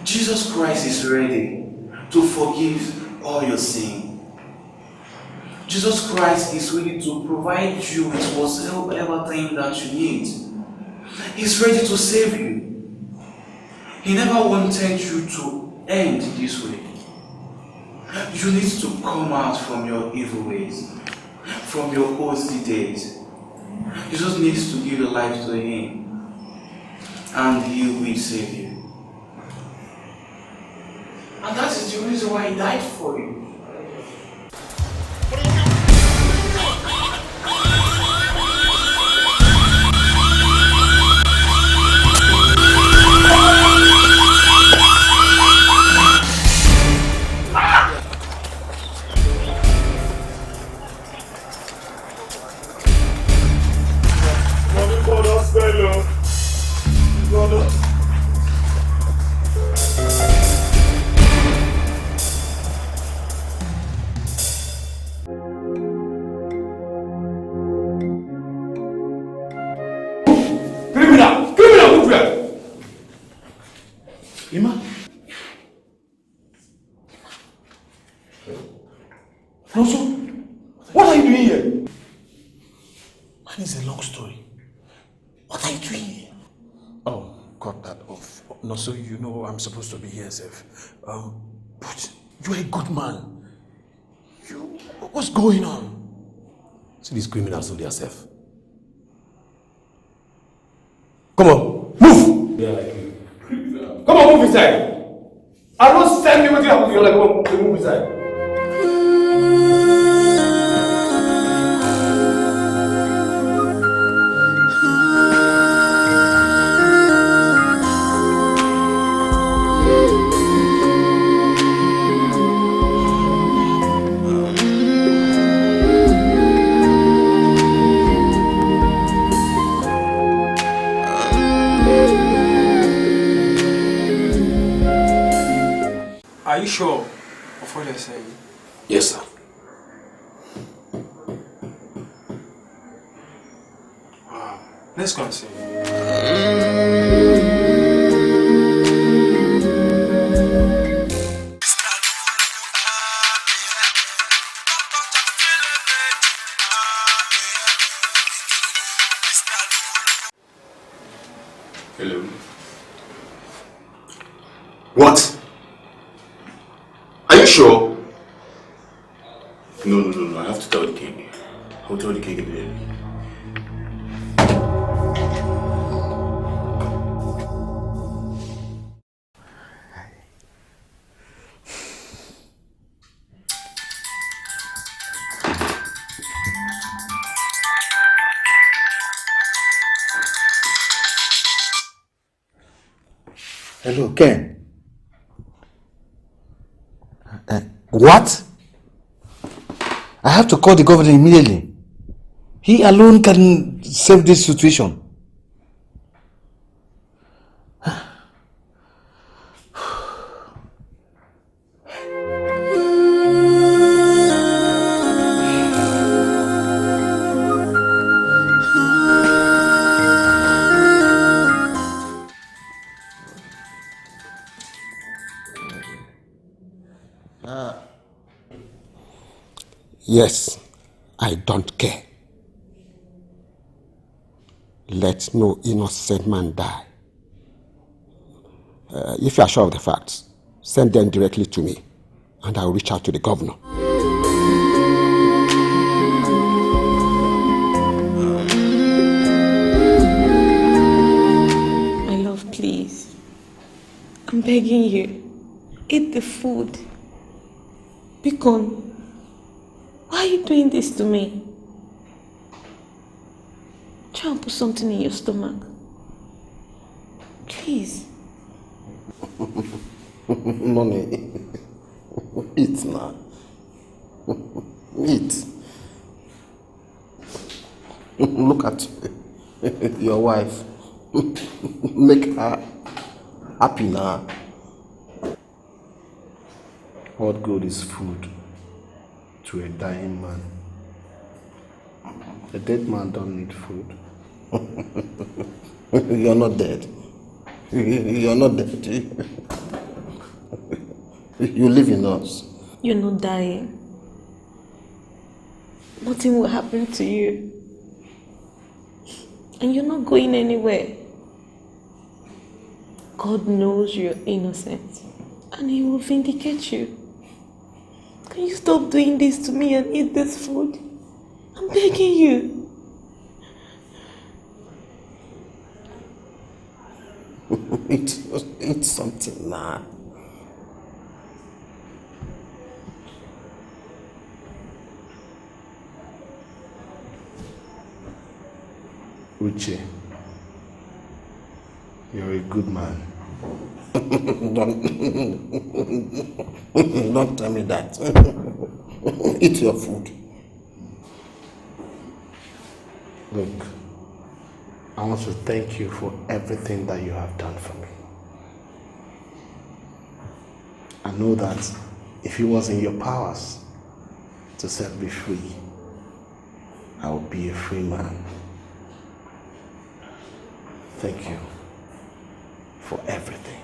[SPEAKER 17] Jesus Christ is ready to forgive all your sin. Jesus Christ is ready to provide you with whatever thing that you need. He's ready to save you. He never wanted you to end this way. You need to come out from your evil ways, from your OC days. You just need to give your life to Him, and He will save you. And that is the reason why He died for you.
[SPEAKER 3] What are you doing here? Man, it's a long story. What are you doing here? Oh, cut that off. No, so you know I'm supposed to be here, Seth. But you're a good man. What's going on?
[SPEAKER 8] See these criminals on their self. Come on, move! Yeah, I do. Come on, move inside! I don't send you with your like, come on, move inside.
[SPEAKER 1] Are you sure of what they're saying?
[SPEAKER 8] Yes, sir.
[SPEAKER 1] Wow. Let's go and see.
[SPEAKER 12] Hello.
[SPEAKER 8] What? Are you sure?
[SPEAKER 12] No. I have to tell the king. I'll tell the king immediately.
[SPEAKER 10] Hello, Ken. What? I have to call the governor immediately. He alone can save this situation.
[SPEAKER 11] Yes, I don't care. Let no innocent man die. If you are sure of the facts, send them directly to me, and I'll reach out to the governor.
[SPEAKER 15] My love, please. I'm begging you. Eat the food. Bacon. Why are you doing this to me? Try and put something in your stomach. Please.
[SPEAKER 11] Mommy, eat now. Eat. Look at your wife. Make her happy now.
[SPEAKER 19] What good is food to a dying man? A dead man don't need food.
[SPEAKER 11] You're not dead. You're not dead. You live in us.
[SPEAKER 15] You're not dying. Nothing will happen to you. And you're not going anywhere. God knows you're innocent and He will vindicate you. Can you stop doing this to me and eat this food? I'm begging you.
[SPEAKER 11] Eat something now.
[SPEAKER 3] Uche, you're a good man.
[SPEAKER 11] Don't tell me that. Eat your food.
[SPEAKER 3] Look, I want to thank you for everything that you have done for me. I know that if it was in your powers to set me free, I would be a free man. Thank you for everything.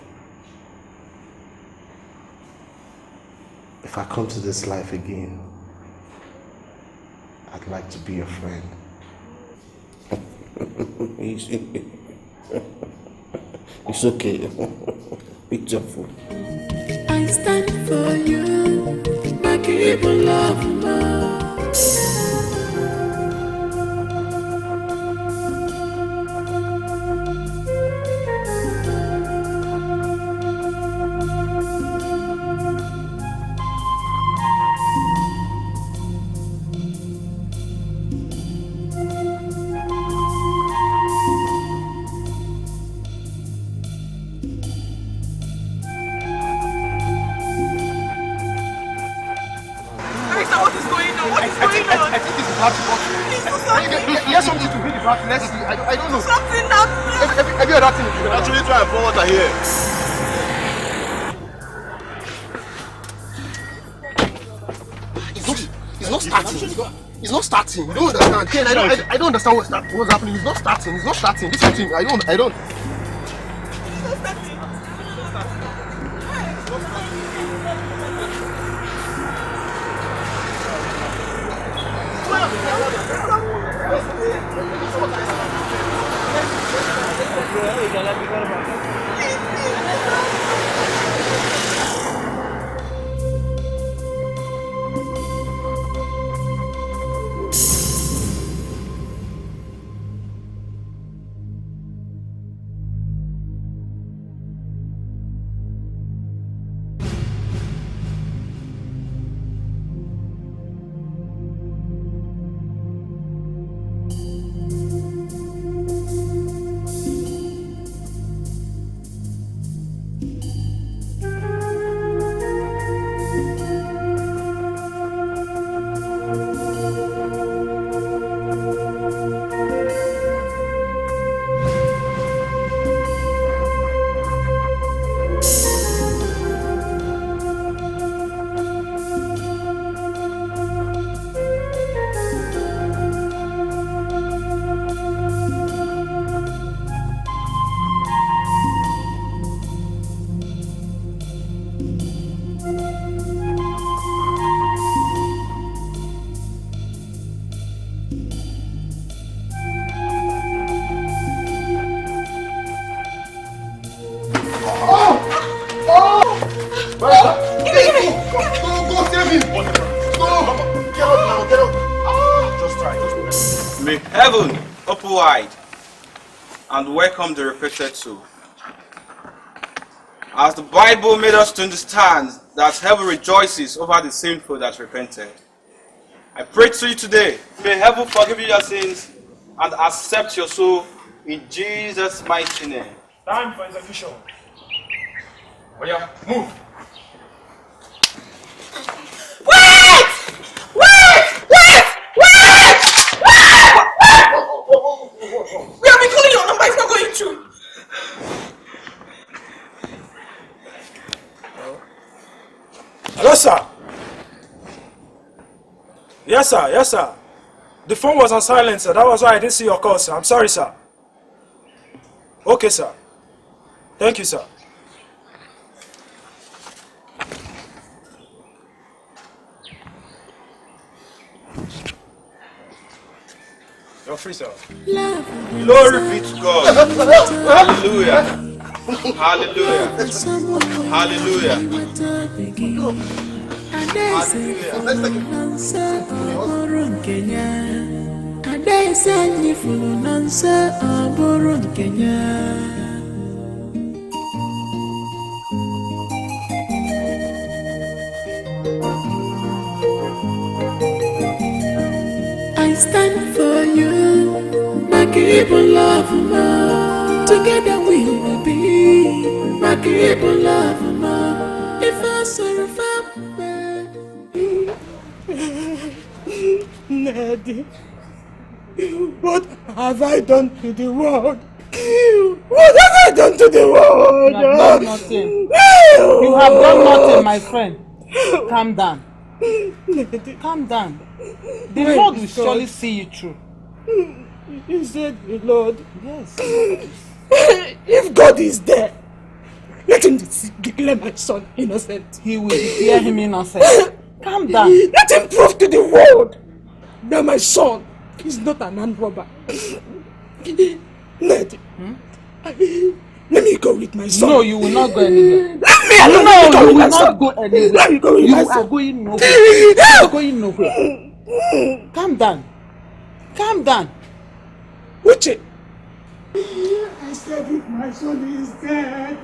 [SPEAKER 3] If I come to this life again, I'd like to be your friend.
[SPEAKER 11] It's okay. Eat your food.
[SPEAKER 2] I stand for you, my people love love.
[SPEAKER 5] There's something to be the party. Let's see. I don't know.
[SPEAKER 20] Something now.
[SPEAKER 5] Have you heard that thing? You can actually try and pour water here. It's not starting. It's not starting. You don't understand. Ken, I don't understand what's happening. It's not starting. It's not starting. This thing, I don't.
[SPEAKER 17] May heaven open wide and welcome the repentant soul. As the Bible made us to understand that heaven rejoices over the sinful that repented, I pray to you today, may heaven forgive you your sins and accept your soul in Jesus' mighty name.
[SPEAKER 1] Time for execution. Oh yeah, move.
[SPEAKER 20] We have been calling your number, it's not going through.
[SPEAKER 1] Hello, sir. Yes, sir. Yes, sir. The phone was on silent, sir. That was why I didn't see your call, sir. I'm sorry, sir. Okay, sir. Thank you, sir. You're free, sir.
[SPEAKER 17] Glory be to God. Hallelujah.
[SPEAKER 12] Hallelujah. Hallelujah.
[SPEAKER 2] I stand for you, my people love more. Together we will be, my people love more. If I survive,
[SPEAKER 3] Neddy, what have I done to the world? What have I done to the world?
[SPEAKER 14] You have done nothing. You have done nothing, my friend. Calm down. Calm down. The Lord will surely see you through.
[SPEAKER 3] You said the Lord.
[SPEAKER 14] Yes.
[SPEAKER 3] If God is there, let him declare my son innocent.
[SPEAKER 14] He will declare him innocent. Calm down.
[SPEAKER 3] Let him prove to the world that my son is not an armed robber. Ned, let me go with my son.
[SPEAKER 14] No, you will not go anywhere.
[SPEAKER 3] Let me alone.
[SPEAKER 14] No, you will
[SPEAKER 3] not
[SPEAKER 14] not go anywhere.
[SPEAKER 3] Let me go with
[SPEAKER 14] You
[SPEAKER 3] my
[SPEAKER 14] are
[SPEAKER 3] son.
[SPEAKER 14] going nowhere. You are going nowhere. Calm down. Calm down.
[SPEAKER 3] Uche. I said if my son is dead,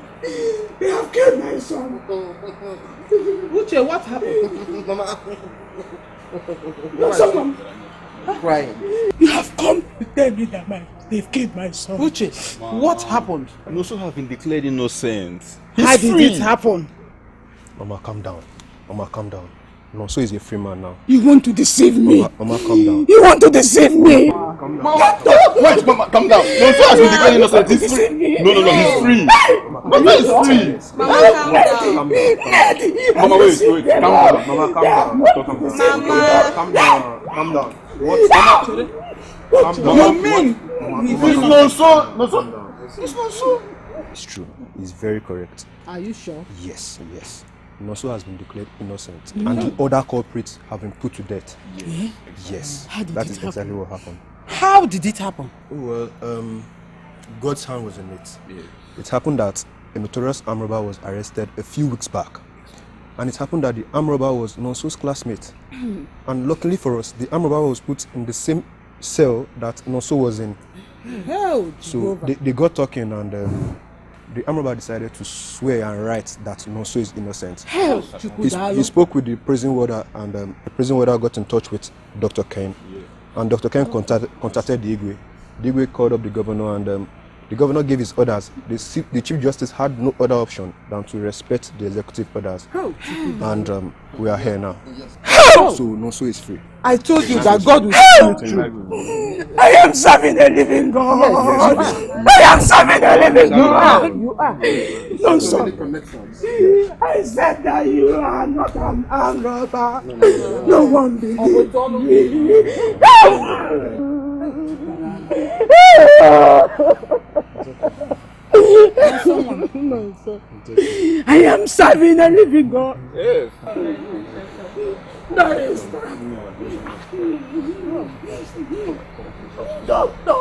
[SPEAKER 3] they have killed my son.
[SPEAKER 14] Uche, what happened?
[SPEAKER 3] Someone
[SPEAKER 14] crying.
[SPEAKER 3] You have come to tell me that they've killed my son.
[SPEAKER 14] Uche, what happened?
[SPEAKER 6] Noso have been declared innocent.
[SPEAKER 14] How did it happen?
[SPEAKER 9] Mama, calm down. Mama, calm down. Noso is a free man now.
[SPEAKER 3] You want to deceive me?
[SPEAKER 9] Mama, calm down.
[SPEAKER 3] You want to deceive me?
[SPEAKER 6] Mama, wait, Mama, calm down. Noso has been declared innocent. He's free. No, he's free. Mama is free.
[SPEAKER 7] Mama, calm down.
[SPEAKER 6] Mama, wait, calm down. Mama, calm down.
[SPEAKER 7] Mama.
[SPEAKER 6] Calm down. What? Mama, calm down.
[SPEAKER 14] You mean?
[SPEAKER 6] It's Noso. It's Noso.
[SPEAKER 9] It's true. He's very correct.
[SPEAKER 14] Are you sure?
[SPEAKER 9] Yes. Noso has been declared innocent,
[SPEAKER 14] Mm.
[SPEAKER 9] and the other culprits have been put to death.
[SPEAKER 14] Yeah.
[SPEAKER 9] Yes.
[SPEAKER 14] How did
[SPEAKER 9] That
[SPEAKER 14] it
[SPEAKER 9] is
[SPEAKER 14] happen?
[SPEAKER 9] exactly what happened.
[SPEAKER 14] How did it happen?
[SPEAKER 9] Well, God's hand was in it. It happened that a notorious armed robber was arrested a few weeks back. And it happened that the armed robber was Noso's classmate. And luckily for us, the armed robber was put in the same cell that Noso was in.
[SPEAKER 14] Hell,
[SPEAKER 9] So they got talking, and the armed robber decided to swear and write that Noso is innocent.
[SPEAKER 14] Hell,
[SPEAKER 9] He spoke with the prison warder, and the prison warder got in touch with Dr. Ken. And Dr. Ken contacted the Igwe. The Igwe called up the governor, and the governor gave his orders. The Chief Justice had no other option than to respect the executive orders. And we are here now. So Noso is free.
[SPEAKER 14] I told you that God will see you through.
[SPEAKER 3] I am serving a living God. I am serving a living God.
[SPEAKER 14] You are.
[SPEAKER 3] No, son. I said that you are not an armed robber. No one believes No, sir. I am serving a living God.
[SPEAKER 6] Yes.
[SPEAKER 3] That is Doctor.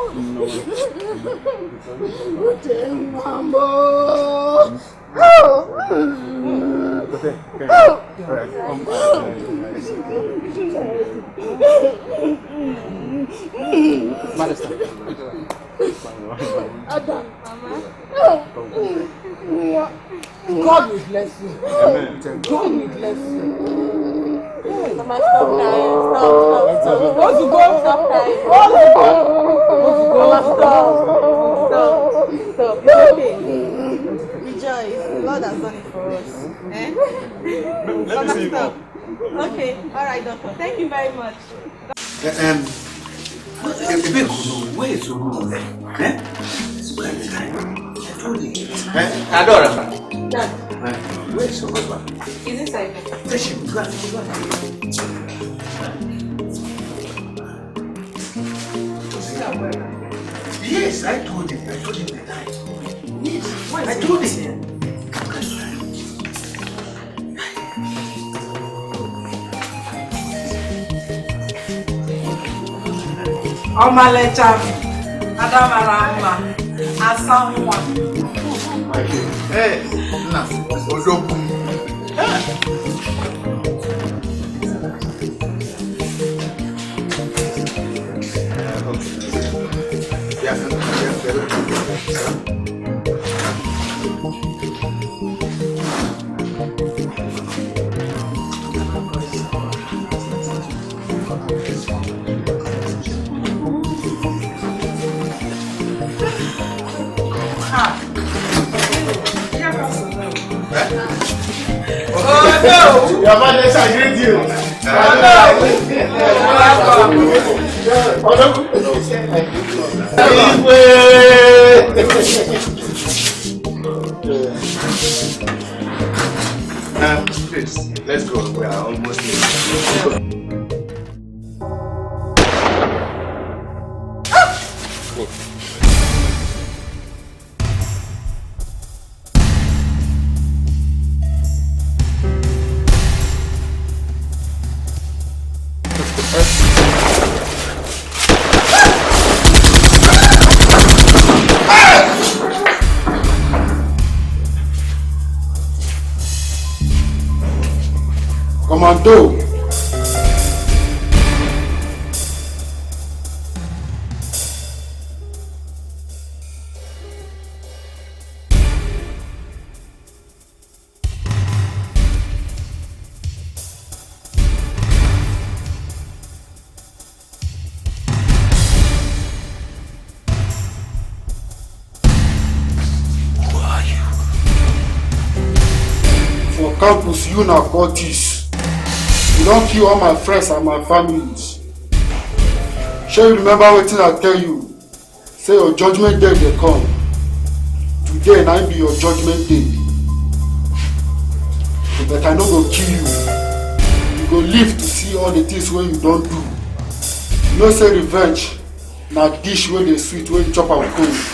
[SPEAKER 14] God will bless you.
[SPEAKER 6] Amen.
[SPEAKER 14] God will bless you.
[SPEAKER 7] Mama, stop crying. Stop.
[SPEAKER 14] Want to go?
[SPEAKER 7] Stop crying.
[SPEAKER 14] Mama,
[SPEAKER 7] Stop. It's okay. Rejoice. The Lord has done it for us. Mama, stop. Okay. All right, doctor. Thank you very much.
[SPEAKER 17] Where is Olu?
[SPEAKER 22] Adora.
[SPEAKER 7] Dad,
[SPEAKER 17] Where is Olu?
[SPEAKER 7] is inside.
[SPEAKER 17] Yes, I told him the time. Yes, I told him.
[SPEAKER 4] Ọmọlẹ́cha mi, Adamara mma, asa nwa.
[SPEAKER 6] Hey, nah, Ojoku.
[SPEAKER 20] Oh no!
[SPEAKER 6] Your father is agree with you. Please, let's go. We are almost late.
[SPEAKER 5] Commando. For campus, you now got this. You don't kill all my friends and my families. Shall you remember what I tell you? Say your judgment day they come. Today now be your judgment day. But I no go kill you. You go live to see all the things where you don't do. You know say revenge na dish where they sweet when you chop am cold.